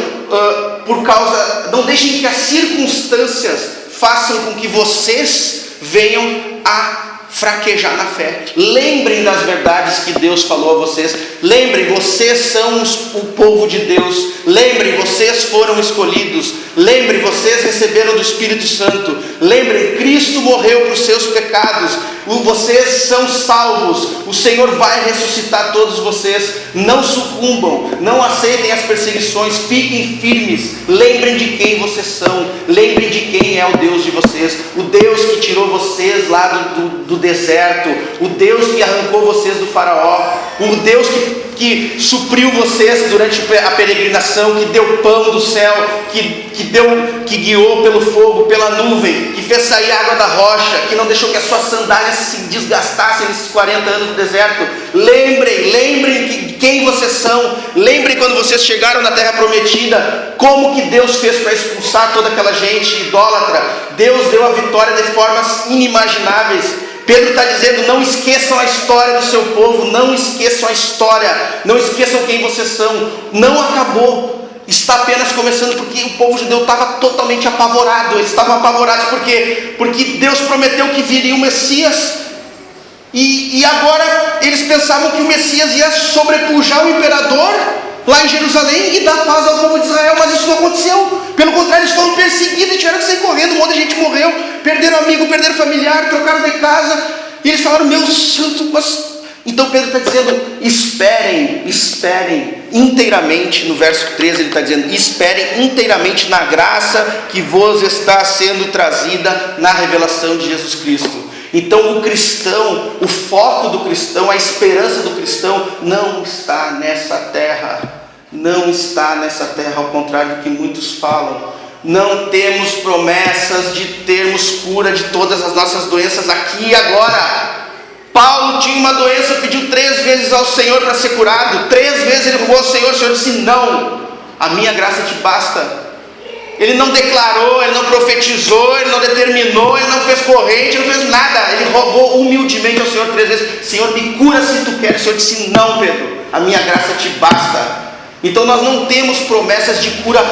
não deixem que as circunstâncias façam com que vocês venham a fraquejar na fé. Lembrem das verdades que Deus falou a vocês. Lembrem, vocês são o povo de Deus. Lembrem, vocês foram escolhidos. Lembrem, vocês receberam do Espírito Santo. Lembrem, Cristo morreu por seus pecados. Vocês são salvos. O Senhor vai ressuscitar todos vocês. Não sucumbam, não aceitem as perseguições. Fiquem firmes. Lembrem de quem vocês são. Lembrem de quem é o Deus de vocês. O Deus que tirou vocês lá do deserto. O Deus que arrancou vocês do faraó. O Deus que supriu vocês durante a peregrinação, que deu pão do céu, que guiou pelo fogo, pela nuvem, que fez sair água da rocha, que não deixou que as suas sandálias se desgastassem nesses 40 anos do deserto. Lembrem de quem vocês são. Lembrem quando vocês chegaram na terra prometida, como que Deus fez para expulsar toda aquela gente idólatra. Deus deu a vitória de formas inimagináveis. Pedro está dizendo: não esqueçam a história do seu povo, não esqueçam a história, não esqueçam quem vocês são. Não acabou, está apenas começando, porque o povo judeu estava totalmente apavorado. Eles estavam apavorados porque Deus prometeu que viria o Messias, e agora eles pensavam que o Messias ia sobrepujar o imperador lá em Jerusalém e dar paz ao povo de Israel, mas isso não aconteceu. Pelo contrário, eles foram perseguidos e tiveram que sair correndo. Um monte de gente morreu, perderam amigo, perderam familiar, trocaram de casa, e eles falaram: meu santo, mas... Então Pedro está dizendo: esperem inteiramente. No verso 13 ele está dizendo: esperem inteiramente na graça que vos está sendo trazida na revelação de Jesus Cristo. Então o cristão, o foco do cristão, a esperança do cristão não está nessa terra. Não está nessa terra, ao contrário do que muitos falam. Não temos promessas de termos cura de todas as nossas doenças aqui e agora. Paulo tinha uma doença, pediu 3 vezes ao Senhor para ser curado. 3 vezes ele rogou ao Senhor, o Senhor disse: não, a minha graça te basta. Ele não declarou, ele não profetizou, ele não determinou, ele não fez corrente, ele não fez nada. Ele rogou humildemente ao Senhor 3 vezes: Senhor, me cura se tu queres. O Senhor disse: não, Pedro, a minha graça te basta. Então nós não temos promessas de cura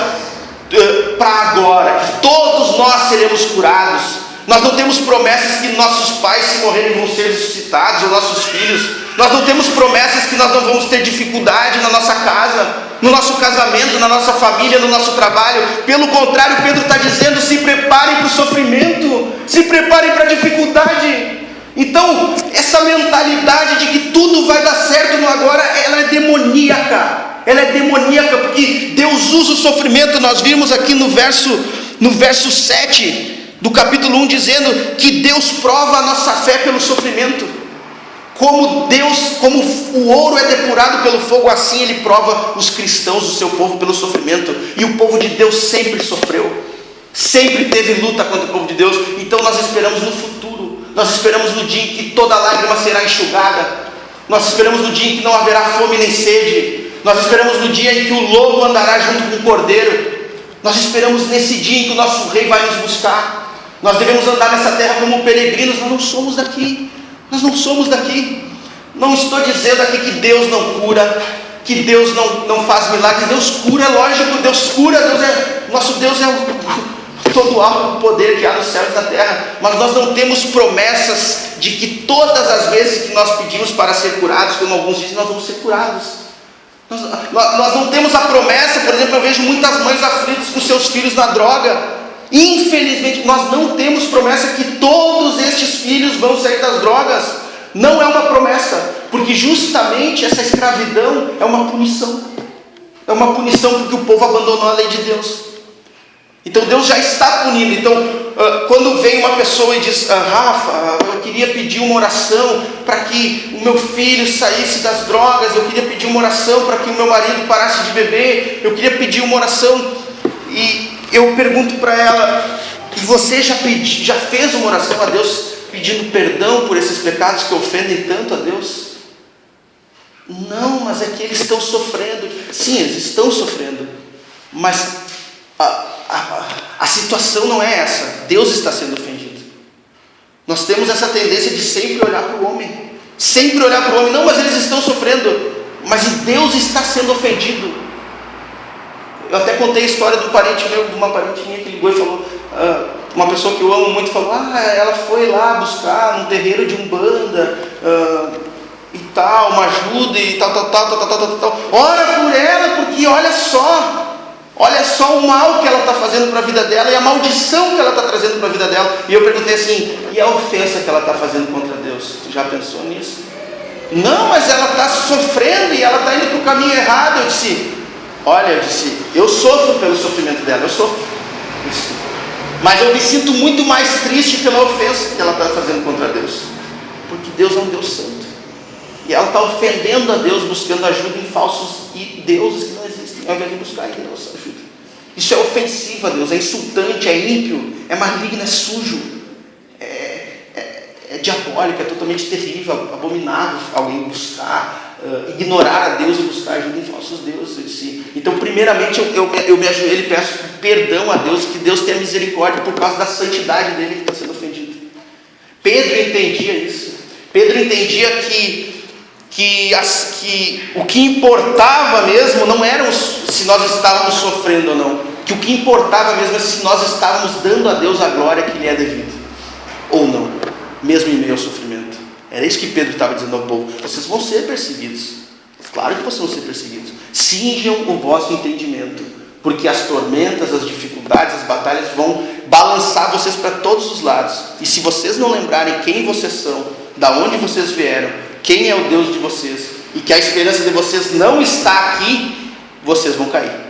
para agora, que todos nós seremos curados. Nós não temos promessas que nossos pais, se morrerem, vão ser ressuscitados, ou nossos filhos. Nós não temos promessas que nós não vamos ter dificuldade na nossa casa, no nosso casamento, na nossa família, no nosso trabalho. Pelo contrário, Pedro está dizendo: se preparem para o sofrimento, se preparem para a dificuldade. Então, essa mentalidade de que tudo vai dar certo no agora, ela é demoníaca. Ela é demoníaca, porque Deus usa o sofrimento. Nós vimos aqui no verso 7 do capítulo 1, dizendo que Deus prova a nossa fé pelo sofrimento. Como o ouro é depurado pelo fogo, assim Ele prova os cristãos, o seu povo, pelo sofrimento. E o povo de Deus sempre sofreu, sempre teve luta contra o povo de Deus. Então nós esperamos no futuro, nós esperamos no dia em que toda lágrima será enxugada, nós esperamos no dia em que não haverá fome nem sede, nós esperamos no dia em que o lobo andará junto com o cordeiro, nós esperamos nesse dia em que o nosso rei vai nos buscar. Nós devemos andar nessa terra como peregrinos. Nós não somos daqui. Nós não somos daqui. Não estou dizendo aqui que Deus não cura, que Deus não faz milagres. Deus cura, é lógico, Deus cura. Nosso Deus é o todo alto poder que há nos céus e na terra. Mas nós não temos promessas de que todas as vezes que nós pedimos para ser curados, como alguns dizem, nós vamos ser curados. Nós não temos a promessa. Por exemplo, eu vejo muitas mães aflitas com seus filhos na droga. Infelizmente, nós não temos promessa que todos estes filhos vão sair das drogas. Não é uma promessa, porque justamente essa escravidão é uma punição. É uma punição porque o povo abandonou a lei de Deus. Então Deus já está punindo. Então quando vem uma pessoa e diz: Rafa, eu queria pedir uma oração para que o meu filho saísse das drogas, eu queria pedir uma oração para que o meu marido parasse de beber, eu queria pedir uma oração, e eu pergunto para ela: e você já fez uma oração a Deus pedindo perdão por esses pecados que ofendem tanto a Deus? Não, mas é que eles estão sofrendo. Sim, eles estão sofrendo, mas a situação não é essa. Deus está sendo ofendido. Nós temos essa tendência de sempre olhar para o homem. Sempre olhar para o homem. Não, mas eles estão sofrendo. Mas Deus está sendo ofendido. Eu até contei a história do parente meu, de uma parente minha que ligou e falou, uma pessoa que eu amo muito, falou: ela foi lá buscar num terreiro de Umbanda e tal, uma ajuda e tal. Ora por ela, porque olha só o mal que ela está fazendo para a vida dela e a maldição que ela está trazendo para a vida dela. E eu perguntei assim: e a ofensa que ela está fazendo contra Deus? Tu já pensou nisso? Não, mas ela está sofrendo e ela está indo para o caminho errado. Eu disse, eu sofro pelo sofrimento dela, eu sofro. Mas eu me sinto muito mais triste pela ofensa que ela está fazendo contra Deus, porque Deus é um Deus santo, e ela está ofendendo a Deus, buscando ajuda em falsos deuses que não existem, ao invés de buscar em Deus ajuda. Isso é ofensivo a Deus, é insultante, é ímpio, é maligno, é sujo, é diabólico, é totalmente terrível, abominável alguém buscar, ignorar a Deus e buscar ajuda em falsos deuses. Então, primeiramente, eu me ajoelho e peço perdão a Deus, que Deus tenha misericórdia por causa da santidade dele que está sendo ofendido. Pedro entendia isso. Pedro entendia que o que importava mesmo não era se nós estávamos sofrendo ou não, que o que importava mesmo é se nós estávamos dando a Deus a glória que lhe é devida ou não, mesmo em meio ao sofrimento. Era isso que Pedro estava dizendo ao povo: vocês vão ser perseguidos, claro que vocês vão ser perseguidos, cinjam o vosso entendimento, porque as tormentas, as dificuldades, as batalhas vão balançar vocês para todos os lados, e se vocês não lembrarem quem vocês são, da onde vocês vieram, quem é o Deus de vocês, e que a esperança de vocês não está aqui, vocês vão cair.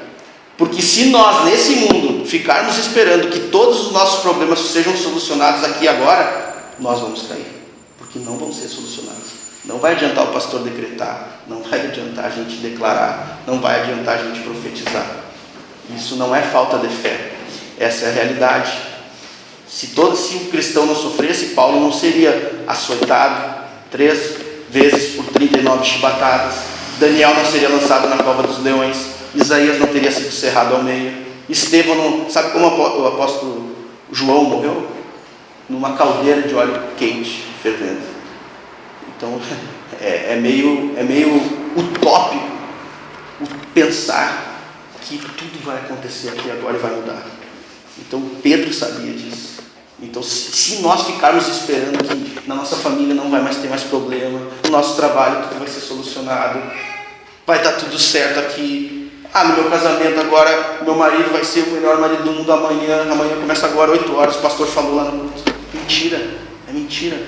Porque se nós nesse mundo ficarmos esperando que todos os nossos problemas sejam solucionados aqui e agora, nós vamos cair, porque não vão ser solucionados. Não vai adiantar o pastor decretar, não vai adiantar a gente declarar, não vai adiantar a gente profetizar. Isso não é falta de fé, essa é a realidade. Se o cristão não sofresse, Paulo não seria açoitado 3 vezes por 39 chibatadas, Daniel não seria lançado na cova dos leões, Isaías não teria sido cerrado ao meio, Estevão não... Sabe como o apóstolo João morreu? Numa caldeira de óleo quente, fervendo. Então é meio utópico pensar que tudo vai acontecer aqui agora e vai mudar. Então Pedro sabia disso. Então se nós ficarmos esperando que na nossa família não vai mais ter mais problema, no nosso trabalho tudo vai ser solucionado, vai dar tudo certo aqui, no meu casamento agora meu marido vai ser o melhor marido do mundo amanhã começa agora 8 horas, o pastor falou lá no culto. É mentira.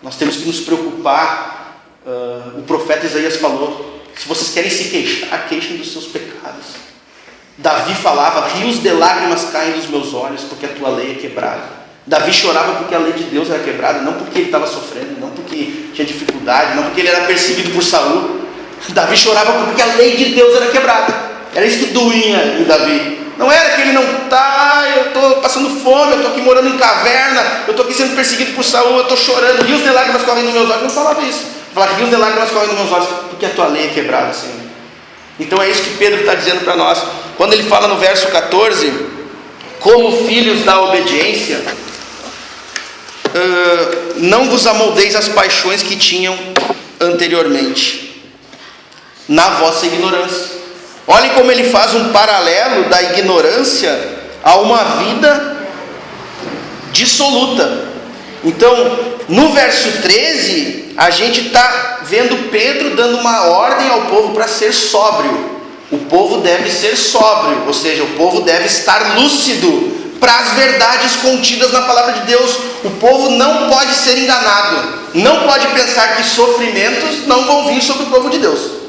Nós temos que nos preocupar. O profeta Isaías falou: se vocês querem se queixar, queixem dos seus pecados. Davi falava: rios de lágrimas caem dos meus olhos, porque a tua lei é quebrada. Davi chorava porque a lei de Deus era quebrada, não porque ele estava sofrendo, não porque tinha dificuldade, não porque ele era perseguido por Saul. Davi chorava porque a lei de Deus era quebrada. Era isso que doía em Davi. Não era que ele não está, eu estou passando fome, eu estou aqui morando em caverna, eu estou aqui sendo perseguido por Saul, eu estou chorando, rios de lágrimas correm nos meus olhos. Não falava isso. Falava: rios de lágrimas correm nos meus olhos, porque a tua lei é quebrada, Senhor. Então é isso que Pedro está dizendo para nós. Quando ele fala no verso 14, como filhos da obediência, não vos amoldeis as paixões que tinham anteriormente, na vossa ignorância. Olhem como ele faz um paralelo da ignorância a uma vida dissoluta. Então, no verso 13, a gente está vendo Pedro dando uma ordem ao povo para ser sóbrio. O povo deve ser sóbrio, ou seja, o povo deve estar lúcido para as verdades contidas na palavra de Deus. O povo não pode ser enganado, não pode pensar que sofrimentos não vão vir sobre o povo de Deus.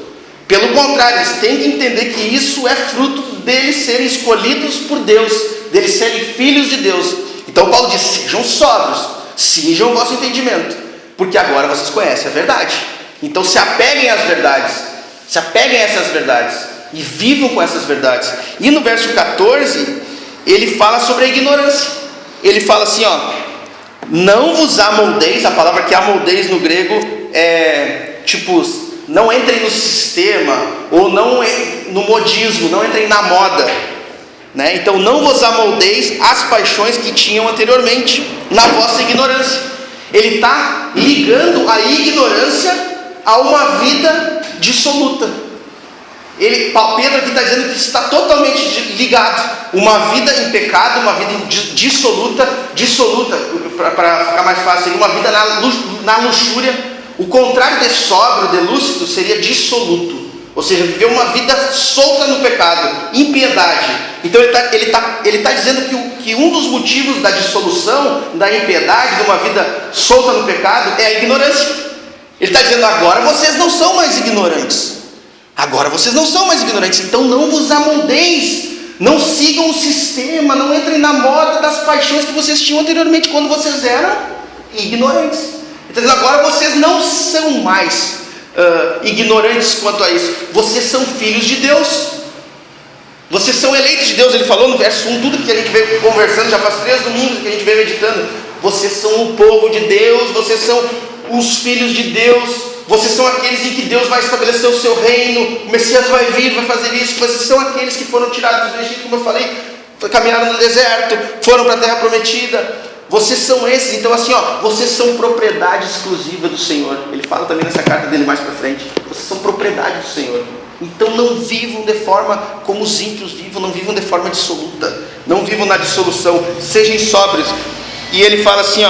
Pelo contrário, eles têm que entender que isso é fruto deles serem escolhidos por Deus, deles serem filhos de Deus. Então Paulo diz: sejam sóbrios, cinjam o vosso entendimento, porque agora vocês conhecem a verdade. Então se apeguem às verdades, se apeguem a essas verdades e vivam com essas verdades. E no verso 14, ele fala sobre a ignorância. Ele fala assim, não vos amoldeis. A palavra que amoldeis no grego é tipo, não entrem no sistema, ou não no modismo, não entrem na moda, né? Então não vos amoldeis às paixões que tinham anteriormente na vossa ignorância. Ele está ligando a ignorância a uma vida dissoluta. Pedro aqui está dizendo que está totalmente ligado. Uma vida em pecado, uma vida dissoluta, para ficar mais fácil, uma vida na luxúria. O contrário de sóbrio, de lúcido, seria dissoluto. Ou seja, viver uma vida solta no pecado, impiedade. Então ele tá dizendo que um dos motivos da dissolução, da impiedade, de uma vida solta no pecado, é a ignorância. Ele está dizendo: agora vocês não são mais ignorantes. Agora vocês não são mais ignorantes. Então não vos amoldeis. Não sigam o sistema. Não entrem na moda das paixões que vocês tinham anteriormente, quando vocês eram ignorantes. Então agora vocês não são mais ignorantes quanto a isso. Vocês são filhos de Deus. Vocês são eleitos de Deus. Ele falou no verso 1, tudo que a gente veio conversando, já faz 3 domingos que a gente veio meditando. Vocês são o povo de Deus. Vocês são os filhos de Deus. Vocês são aqueles em que Deus vai estabelecer o seu reino. O Messias vai vir, vai fazer isso. Vocês são aqueles que foram tirados do Egito, como eu falei, caminharam no deserto, foram para a terra prometida. Vocês são esses. Então assim, vocês são propriedade exclusiva do Senhor. Ele fala também nessa carta dele mais para frente. Vocês são propriedade do Senhor. Então não vivam de forma como os ímpios vivam. Não vivam de forma dissoluta. Não vivam na dissolução. Sejam sóbrios. E ele fala assim,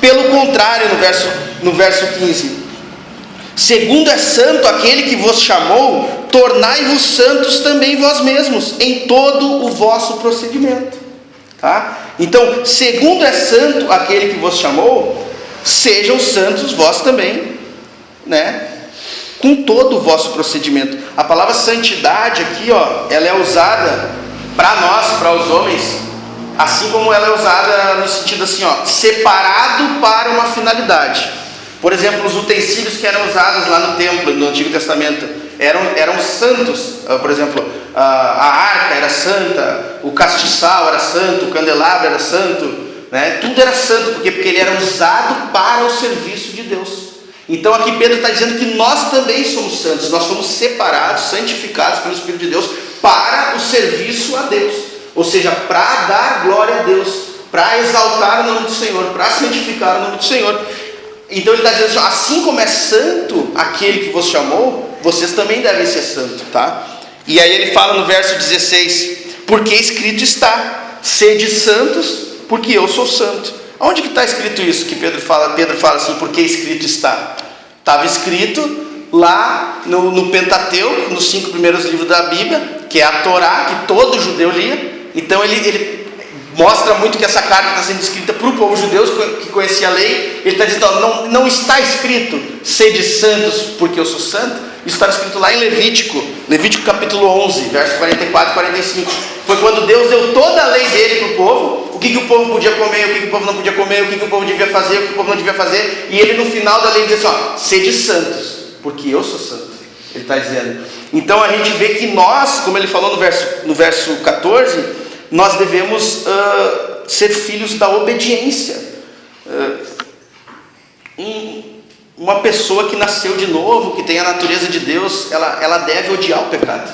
pelo contrário, no verso 15: segundo é santo aquele que vos chamou, tornai-vos santos também vós mesmos, em todo o vosso procedimento. Tá? Então, segundo é santo aquele que vos chamou, sejam santos vós também, né? Com todo o vosso procedimento. A palavra santidade aqui, ela é usada para nós, para os homens, assim como ela é usada no sentido assim, separado para uma finalidade. Por exemplo, os utensílios que eram usados lá no templo, no Antigo Testamento, eram santos. Por exemplo, a arca era santa, o castiçal era santo, o candelabro era santo, né? Tudo era santo, porque ele era usado para o serviço de Deus. Então aqui Pedro está dizendo que nós também somos santos. Nós somos separados, santificados pelo Espírito de Deus para o serviço a Deus. Ou seja, para dar glória a Deus, para exaltar o nome do Senhor, para santificar o nome do Senhor. Então ele está dizendo assim como é santo aquele que vos chamou, vocês também devem ser santos, tá? E aí ele fala no verso 16: porque escrito está, sede santos, porque eu sou santo. Onde que está escrito isso que Pedro fala assim, porque escrito está? Estava escrito lá no Pentateuco, nos 5 primeiros livros da Bíblia, que é a Torá, que todo judeu lia. Então ele mostra muito que essa carta está sendo escrita para o povo judeu que conhecia a lei. Ele está dizendo, não está escrito sede santos porque eu sou santo. Isso está escrito lá em Levítico capítulo 11, versos 44 e 45. Foi quando Deus deu toda a lei dele para o povo, o que o povo podia comer, o que o povo não podia comer, o que o povo devia fazer, o que o povo não devia fazer. E ele no final da lei diz assim, sede santos porque eu sou santo. Ele está dizendo. Então a gente vê que nós, como ele falou no verso 14, nós devemos ser filhos da obediência. Uma pessoa que nasceu de novo, que tem a natureza de Deus, ela deve odiar o pecado.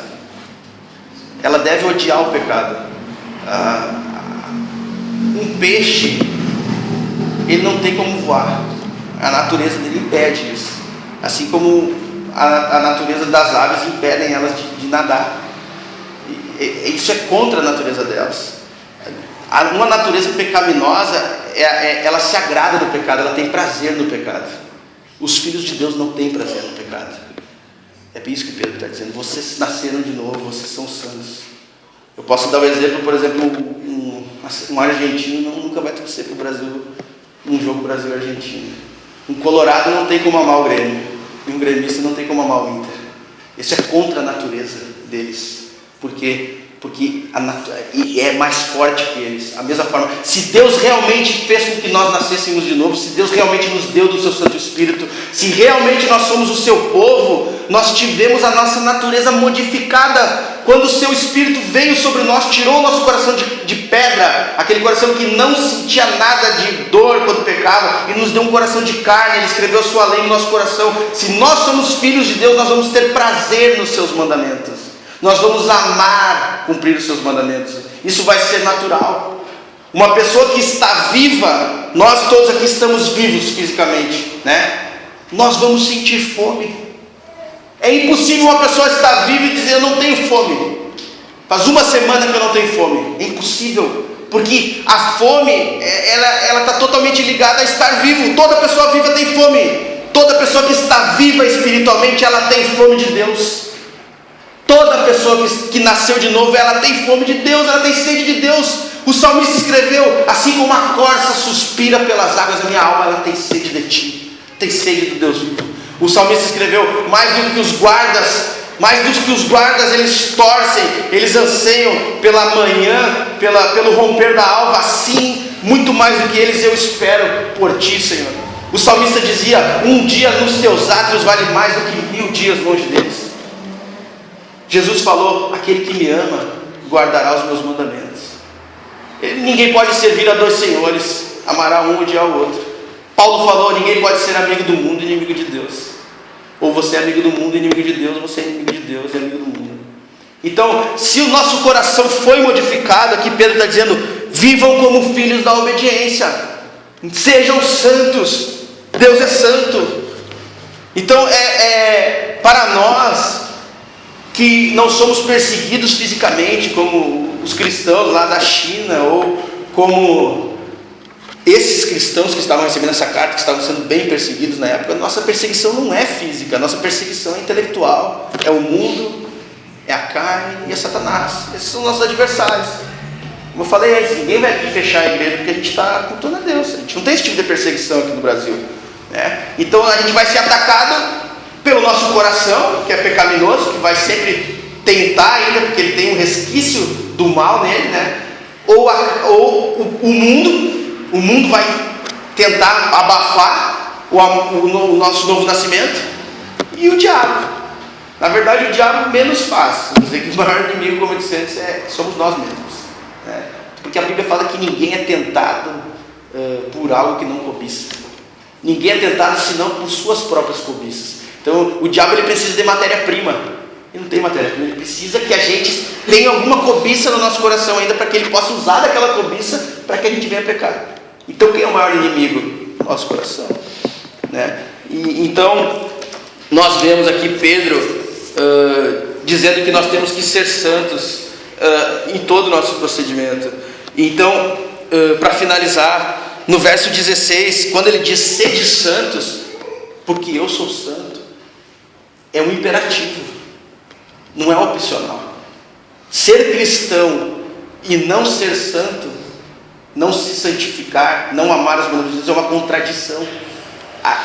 Ela deve odiar o pecado. Um peixe, ele não tem como voar. A natureza dele impede isso. Assim como a natureza das aves impedem elas de nadar. Isso é contra a natureza delas. Uma natureza pecaminosa, ela se agrada do pecado, ela tem prazer no pecado. Os filhos de Deus não têm prazer no pecado. É por isso que Pedro está dizendo: vocês nasceram de novo, vocês são santos. Eu posso dar um exemplo, por exemplo, um argentino nunca vai torcer para o Brasil, num jogo Brasil-Argentina. Um colorado não tem como amar o Grêmio, e um gremista não tem como amar o Inter. Isso é contra a natureza deles. Por quê? Porque é mais forte que eles. A mesma forma, se Deus realmente fez com que nós nascêssemos de novo, se Deus realmente nos deu do seu Santo Espírito, se realmente nós somos o seu povo, nós tivemos a nossa natureza modificada quando o seu Espírito veio sobre nós, tirou o nosso coração de pedra, aquele coração que não sentia nada de dor quando pecava, e nos deu um coração de carne. Ele escreveu a sua lei no nosso coração. Se nós somos filhos de Deus, nós vamos ter prazer nos seus mandamentos. Nós vamos amar cumprir os seus mandamentos. Isso vai ser natural. Uma pessoa que está viva, nós todos aqui estamos vivos fisicamente, né? Nós vamos sentir fome. É impossível uma pessoa estar viva e dizer: eu não tenho fome. Faz uma semana que eu não tenho fome. É impossível. Porque a fome, ela está totalmente ligada a estar vivo. Toda pessoa viva tem fome. Toda pessoa que está viva espiritualmente, ela tem fome de Deus. Toda pessoa que nasceu de novo, ela tem fome de Deus, ela tem sede de Deus. O salmista escreveu: assim como a corça suspira pelas águas, a minha alma ela tem sede de ti, tem sede do Deus vivo. O salmista escreveu: mais do que os guardas eles torcem, eles anseiam pela manhã, pelo romper da alva, assim, muito mais do que eles eu espero por ti, Senhor. O salmista dizia: um dia nos teus átrios vale mais do que 1000 dias longe deles. Jesus falou: aquele que me ama guardará os meus mandamentos. Ninguém pode servir a 2 senhores, amará um e odiar o outro. Paulo falou: ninguém pode ser amigo do mundo e inimigo de Deus. Ou você é amigo do mundo e inimigo de Deus, ou você é inimigo de Deus e amigo do mundo. Então, se o nosso coração foi modificado, aqui Pedro está dizendo: vivam como filhos da obediência, sejam santos. Deus é santo. Então, para nós que não somos perseguidos fisicamente como os cristãos lá da China, ou como esses cristãos que estavam recebendo essa carta, que estavam sendo bem perseguidos na época, nossa perseguição não é física, nossa perseguição é intelectual. É o mundo, é a carne e é Satanás. Esses são nossos adversários. Como eu falei antes, ninguém vai aqui fechar a igreja porque a gente está cultuando a Deus. A gente não tem esse tipo de perseguição aqui no Brasil, né? Então a gente vai ser atacado pelo nosso coração, que é pecaminoso, que vai sempre tentar ainda, porque ele tem um resquício do mal nele, né? Ou o mundo vai tentar abafar o nosso novo nascimento, e o diabo. Na verdade, o diabo menos faz. Vamos dizer que o maior inimigo, como eu disse antes, somos nós mesmos, né? Porque a Bíblia fala que ninguém é tentado por algo que não cobiça. Ninguém é tentado senão por suas próprias cobiças. Então o diabo ele precisa de matéria-prima. Ele não tem matéria-prima, ele precisa que a gente tenha alguma cobiça no nosso coração ainda, para que ele possa usar daquela cobiça para que a gente venha pecar. Então quem é o maior inimigo? Nosso coração, né? Então nós vemos aqui Pedro dizendo que nós temos que ser santos em todo o nosso procedimento. Então, para finalizar, no verso 16, quando ele diz: sede santos, porque eu sou santo, é um imperativo, não é opcional. Ser cristão e não ser santo, não se santificar, não amar os mandamentos de Deus, é uma contradição.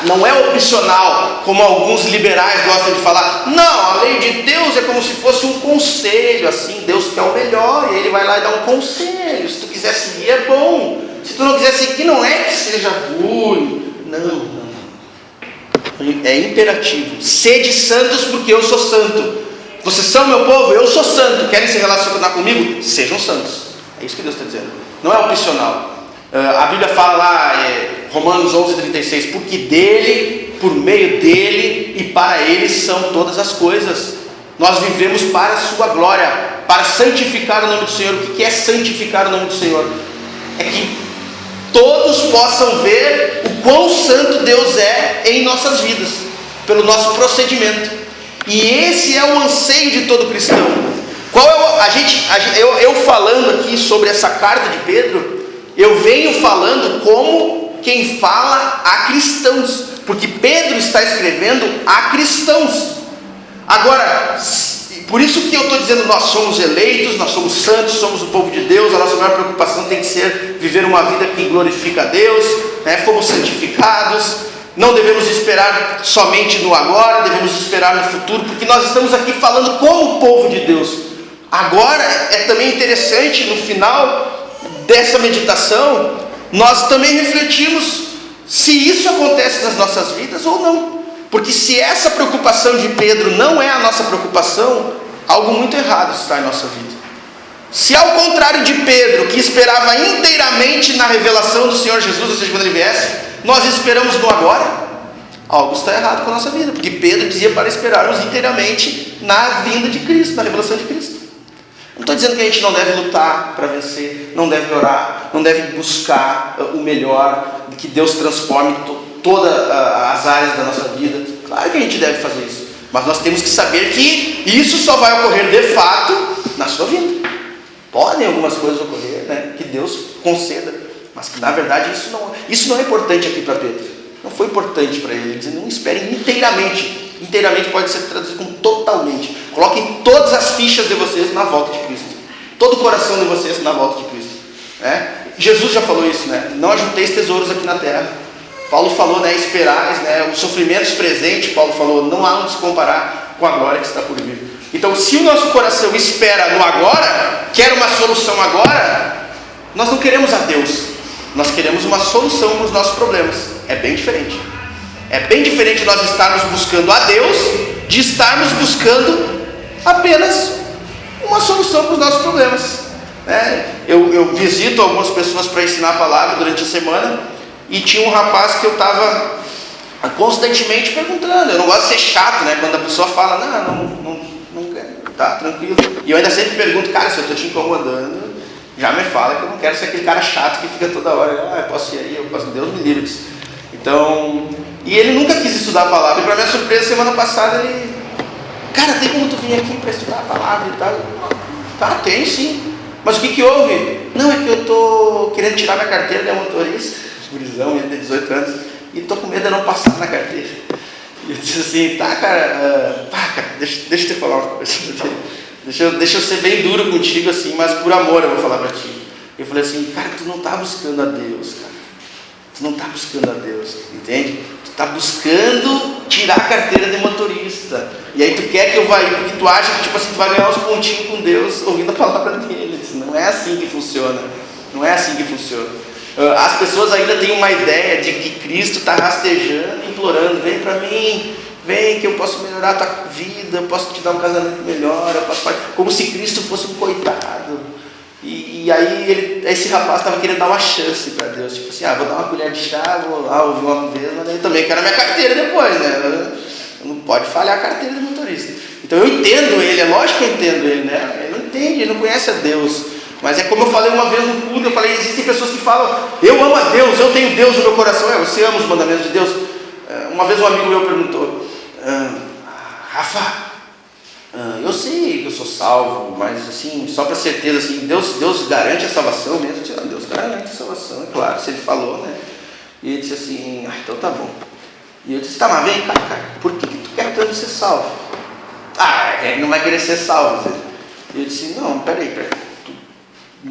Não é opcional, como alguns liberais gostam de falar. Não, a lei de Deus é como se fosse um conselho, assim, Deus quer o melhor, e Ele vai lá e dá um conselho. Se tu quiser seguir é bom, se tu não quiser seguir não é que seja ruim. Não. É imperativo: sede santos porque eu sou santo. Vocês são meu povo, eu sou santo. Querem se relacionar comigo? Sejam santos. É isso que Deus está dizendo. Não é opcional. A Bíblia fala lá, Romanos 11:36, porque dele, por meio dele e para ele são todas as coisas. Nós vivemos para a sua glória, para santificar o nome do Senhor. O que é santificar o nome do Senhor? É que todos possam ver o quão santo Deus é em nossas vidas, pelo nosso procedimento. E esse é o anseio de todo cristão. Eu falando aqui sobre essa carta de Pedro, eu venho falando como quem fala a cristãos, porque Pedro está está escrevendo a cristãos. Agora, por isso que eu estou dizendo, nós somos eleitos, nós somos santos, somos o povo de Deus. A nossa maior preocupação tem que ser viver uma vida que glorifica a Deus, né? Fomos santificados, não devemos esperar somente no agora, devemos esperar no futuro, porque nós estamos aqui falando como o povo de Deus. Agora, é também interessante, no final dessa meditação, nós também refletimos se isso acontece nas nossas vidas ou não. Porque se essa preocupação de Pedro não é a nossa preocupação, algo muito errado está em nossa vida. Se ao contrário de Pedro, que esperava inteiramente na revelação do Senhor Jesus, ou seja, quando ele viesse, nós esperamos no agora, algo está errado com a nossa vida. Porque Pedro dizia para esperarmos inteiramente na vinda de Cristo, na revelação de Cristo. Não estou dizendo que a gente não deve lutar para vencer, não deve orar, não deve buscar o melhor, que Deus transforme todas as áreas da nossa vida. Claro que a gente deve fazer isso, mas nós temos que saber que isso só vai ocorrer de fato na sua vida. Podem algumas coisas ocorrer, né, que Deus conceda, mas que na verdade isso não é importante aqui para Pedro. Não foi importante para ele. Ele diz, não esperem inteiramente. Inteiramente pode ser traduzido como totalmente. Coloquem todas as fichas de vocês na volta de Cristo. Todo o coração de vocês na volta de Cristo. Jesus já falou isso, né? Não ajunteis tesouros aqui na terra. Paulo falou, né? Esperais, né? Os sofrimentos presentes, Paulo falou, não há onde se comparar com a glória que está por vir. Então, se o nosso coração espera no agora, quer uma solução agora, nós não queremos a Deus. Nós queremos uma solução para os nossos problemas. É bem diferente. É bem diferente nós estarmos buscando a Deus de estarmos buscando apenas uma solução para os nossos problemas. Eu visito algumas pessoas para ensinar a palavra durante a semana e tinha um rapaz que eu estava constantemente perguntando. Eu não gosto de ser chato, né? Quando a pessoa fala, não quero, tá tranquilo. E eu ainda sempre pergunto, cara, se eu estou te incomodando, já me fala que eu não quero ser aquele cara chato que fica toda hora, eu posso ir aí, eu posso, Deus me livre disso. Então, e ele nunca quis estudar a palavra. E para minha surpresa, semana passada ele, cara, tem como tu vir aqui para estudar a palavra e tal? Tá, tem sim. Mas o que houve? Não, é que eu tô querendo tirar minha carteira de motorista, gurizão, ele tem 18 anos, e tô com medo de não passar na carteira. E eu disse assim, tá, cara, deixa eu te falar uma coisa. Deixa eu ser bem duro contigo, assim, mas por amor eu vou falar para ti. Eu falei assim, cara, tu não tá buscando a Deus, cara. Tu não está buscando a Deus, entende? Tu está buscando tirar a carteira de motorista. E aí tu quer que eu vá, porque tu acha que tipo assim, tu vai ganhar uns pontinhos com Deus ouvindo a palavra dele. Não é assim que funciona. Não é assim que funciona. As pessoas ainda têm uma ideia de que Cristo está rastejando, implorando, vem para mim, vem que eu posso melhorar a tua vida, eu posso te dar um casamento melhor, eu posso... como se Cristo fosse um coitado. E aí esse rapaz estava querendo dar uma chance para Deus, tipo assim, vou dar uma colher de chá, vou lá ouvir uma vez, mas eu também quero a minha carteira depois, né? Não pode falhar a carteira de motorista. Então eu entendo ele, é lógico que eu entendo ele, né? Ele não entende, ele não conhece a Deus. Mas é como eu falei uma vez no culto, eu falei, existem pessoas que falam, eu amo a Deus, eu tenho Deus no meu coração. Você ama os mandamentos de Deus? Uma vez um amigo meu perguntou, Rafa, eu sei que eu sou salvo, mas assim, só para certeza, assim, Deus garante a salvação mesmo? Deus garante a salvação, é claro, se ele falou, né? E ele disse assim, então tá bom. E eu disse, tá, mas vem cá, cara, por que tu quer tanto ser salvo? Ele não vai querer ser salvo. E eu disse, não, peraí,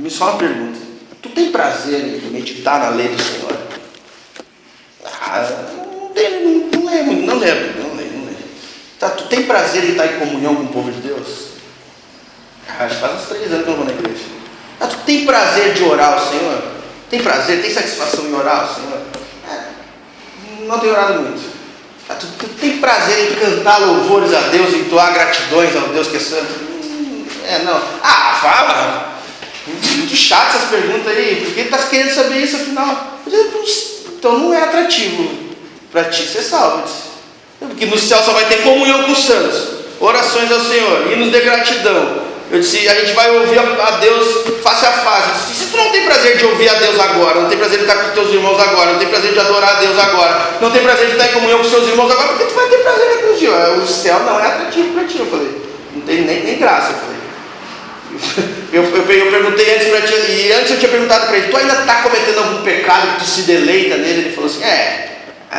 só uma pergunta, tu tem prazer em meditar na lei do Senhor? Não lembro. Tá, tu tem prazer em estar em comunhão com o povo de Deus? Faz uns 3 anos que eu não vou na igreja. Tu tem prazer de orar ao Senhor? Tem prazer, tem satisfação em orar ao Senhor? Não tenho orado muito. Tu tem prazer em cantar louvores a Deus, em entoar gratidões ao Deus que é santo? Não. Fala! Muito chato essas perguntas aí. Por que tu estás querendo saber isso afinal? Então não é atrativo para ti ser salvo. Porque no céu só vai ter comunhão com os santos, orações ao Senhor, hinos de gratidão. Eu disse, a gente vai ouvir a Deus face a face. Eu disse, se tu não tem prazer de ouvir a Deus agora, não tem prazer de estar com os teus irmãos agora, não tem prazer de adorar a Deus agora, não tem prazer de estar em comunhão com os seus irmãos agora, por que tu vai ter prazer naquele dia? O céu não é atrativo para ti. Eu falei, não tem nem graça. Eu falei. Eu perguntei antes para ti, e antes eu tinha perguntado para ele, tu ainda está cometendo algum pecado que tu se deleita nele? Ele falou assim,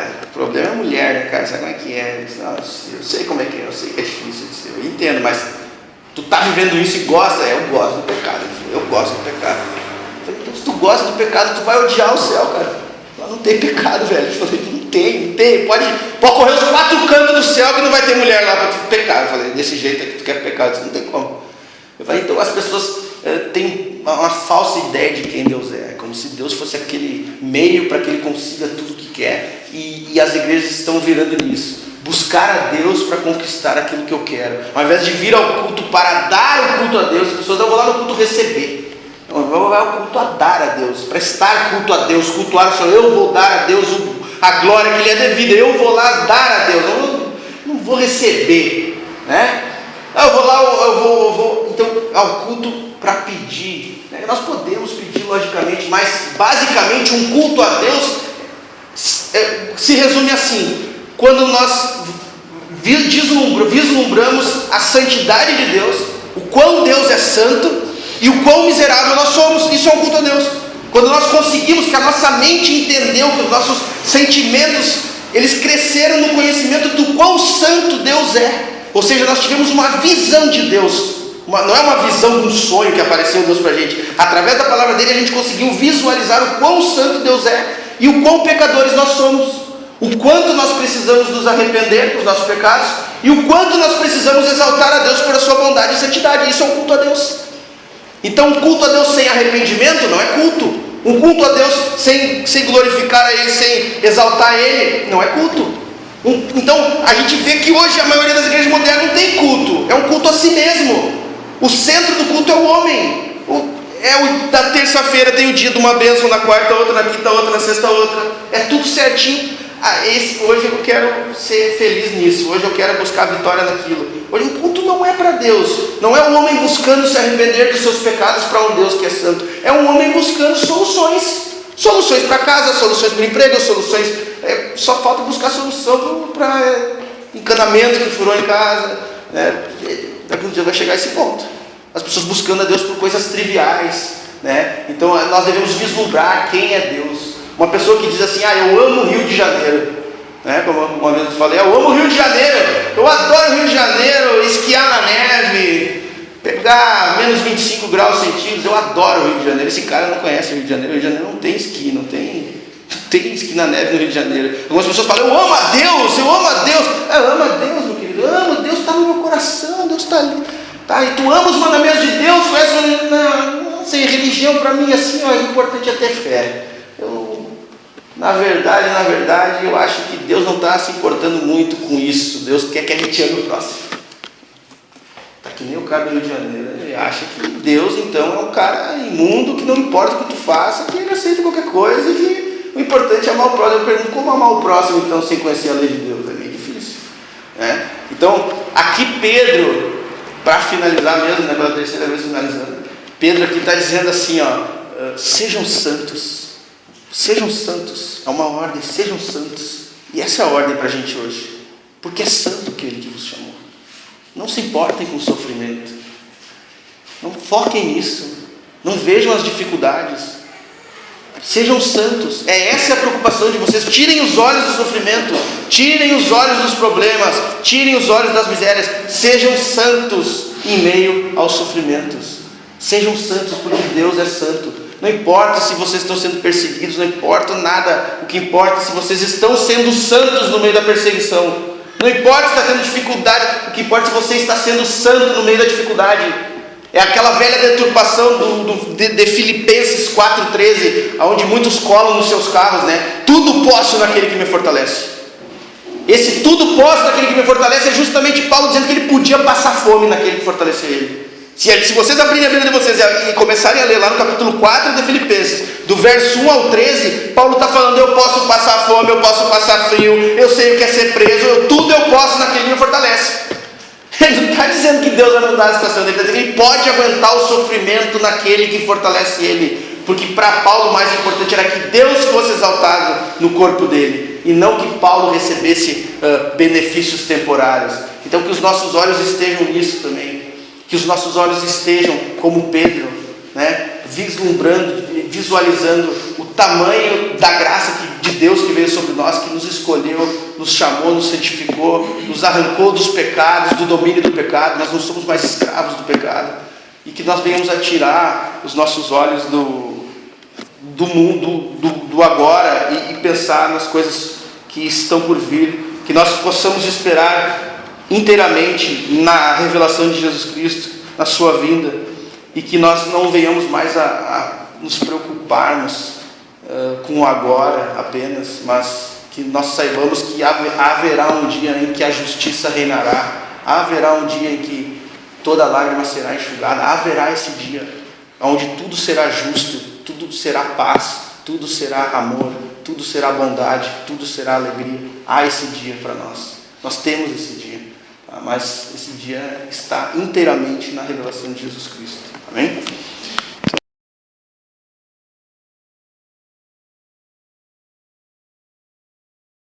O problema é a mulher, né, cara? Sabe como é que é? Eu sei como é que é, eu sei que é difícil de ser, eu entendo, mas tu tá vivendo isso e gosta? Eu gosto do pecado. Eu gosto do pecado. Eu falei, então se tu gosta do pecado, tu vai odiar o céu, cara. Lá não tem pecado, velho. Eu falei, não tem. Pode correr os 4 cantos do céu que não vai ter mulher lá para tu pecar. Eu falei, desse jeito é que tu quer pecado, isso não tem como. Eu falei, então as pessoas têm uma falsa ideia de quem Deus é. Como se Deus fosse aquele meio para que Ele consiga tudo o que quer. E as igrejas estão virando nisso. Buscar a Deus para conquistar aquilo que eu quero. Ao invés de vir ao culto para dar o culto a Deus, as pessoas não vão lá no culto receber. Não, eu vou lá ao culto a dar a Deus, prestar culto a Deus, cultuar o Senhor. Eu vou dar a Deus a glória que lhe é devida. Eu vou lá dar a Deus. Eu não vou receber, né? Eu vou lá, eu vou então ao culto para pedir. Né? Nós podemos pedir logicamente, mas basicamente um culto a Deus se resume assim: quando nós vislumbramos a santidade de Deus, o quão Deus é santo e o quão miserável nós somos, isso é um culto a Deus. Quando nós conseguimos, que a nossa mente entendeu, que os nossos sentimentos, eles cresceram no conhecimento do quão santo Deus é. Ou seja, nós tivemos uma visão de Deus. Não é uma visão de um sonho que apareceu Deus para a gente. Através da palavra dele a gente conseguiu visualizar o quão santo Deus é e o quão pecadores nós somos. O quanto nós precisamos nos arrepender dos nossos pecados e o quanto nós precisamos exaltar a Deus por a sua bondade e santidade. Isso é um culto a Deus. Então, um culto a Deus sem arrependimento não é culto. Um culto a Deus sem glorificar a Ele, sem exaltar a Ele, não é culto. Então, a gente vê que hoje a maioria das igrejas modernas não tem culto. É um culto a si mesmo. O centro do culto é o homem. Da terça-feira tem o dia de uma bênção, na quarta outra, na quinta outra, na sexta outra. É tudo certinho. Hoje eu quero ser feliz nisso. Hoje eu quero buscar a vitória naquilo. Hoje o culto não é para Deus. Não é um homem buscando se arrepender dos seus pecados para um Deus que é santo. É um homem buscando soluções. Soluções para casa, soluções para emprego, soluções. Só falta buscar solução para encanamento que furou em casa. Né? Daqui um dia vai chegar a esse ponto. As pessoas buscando a Deus por coisas triviais. Né? Então nós devemos vislumbrar quem é Deus. Uma pessoa que diz assim, eu amo o Rio de Janeiro, né? Como uma vez eu falei, eu amo o Rio de Janeiro, eu adoro o Rio de Janeiro, esquiar na neve, pegar menos 25 graus centígrados, eu adoro o Rio de Janeiro. Esse cara não conhece o Rio de Janeiro. O Rio de Janeiro não tem esqui, não tem esqui na neve no Rio de Janeiro. Algumas pessoas falam, eu amo a Deus, eu amo a Deus. Eu amo a Deus, meu querido, eu amo, Deus está no meu coração, Deus está ali. Tá, e tu ama os mandamentos de Deus, não sei, religião para mim assim, o importante é ter fé. Na verdade, eu acho que Deus não está se importando muito com isso. Deus quer que a gente ame o próximo. Está que nem o cara do Rio de Janeiro. Ele acha que Deus, então, é um cara imundo, que não importa o que tu faça, que ele aceita qualquer coisa, e que o importante é amar o próximo. Eu pergunto, como amar o próximo, então, sem conhecer a lei de Deus? É meio difícil. Né? Então, aqui Pedro, para finalizar mesmo, né, pela terceira vez finalizando, Pedro aqui está dizendo assim, sejam santos. Sejam santos, é uma ordem, sejam santos. E essa é a ordem para a gente hoje, porque é santo que Ele vos chamou. Não se importem com o sofrimento, não foquem nisso, não vejam as dificuldades. Sejam santos, essa a preocupação de vocês. Tirem os olhos do sofrimento, tirem os olhos dos problemas, tirem os olhos das misérias. Sejam santos em meio aos sofrimentos. Sejam santos porque Deus é santo. Não importa se vocês estão sendo perseguidos, não importa nada. O que importa é se vocês estão sendo santos no meio da perseguição. Não importa se está tendo dificuldade, o que importa é se você está sendo santo no meio da dificuldade. É aquela velha deturpação de Filipenses 4,13, onde muitos colam nos seus carros, né? Tudo posso naquele que me fortalece. Esse tudo posso naquele que me fortalece é justamente Paulo dizendo que ele podia passar fome naquele que fortaleceu ele. Se vocês abrirem a Bíblia de vocês e começarem a ler lá no capítulo 4 de Filipenses, do verso 1 ao 13, Paulo está falando, eu posso passar fome, eu posso passar frio, eu sei o que é ser preso, tudo eu posso naquele que me fortalece. Ele não está dizendo que Deus vai mudar a situação dele, ele está dizendo que ele pode aguentar o sofrimento naquele que fortalece ele, porque para Paulo o mais importante era que Deus fosse exaltado no corpo dele, e não que Paulo recebesse benefícios temporários. Então que os nossos olhos estejam nisso também. Que os nossos olhos estejam como Pedro, né? Vislumbrando, visualizando o tamanho da graça de Deus que veio sobre nós, que nos escolheu, nos chamou, nos santificou, nos arrancou dos pecados, do domínio do pecado. Nós não somos mais escravos do pecado, e que nós venhamos a tirar os nossos olhos do mundo, do agora, e pensar nas coisas que estão por vir, que nós possamos esperar inteiramente na revelação de Jesus Cristo, na sua vinda, e que nós não venhamos mais a nos preocuparmos com o agora apenas, mas que nós saibamos que haverá um dia em que a justiça reinará, haverá um dia em que toda lágrima será enxugada, haverá esse dia onde tudo será justo, tudo será paz, tudo será amor, tudo será bondade, tudo será alegria. Há esse dia para nós temos esse dia, mas esse dia está inteiramente na revelação de Jesus Cristo. Amém?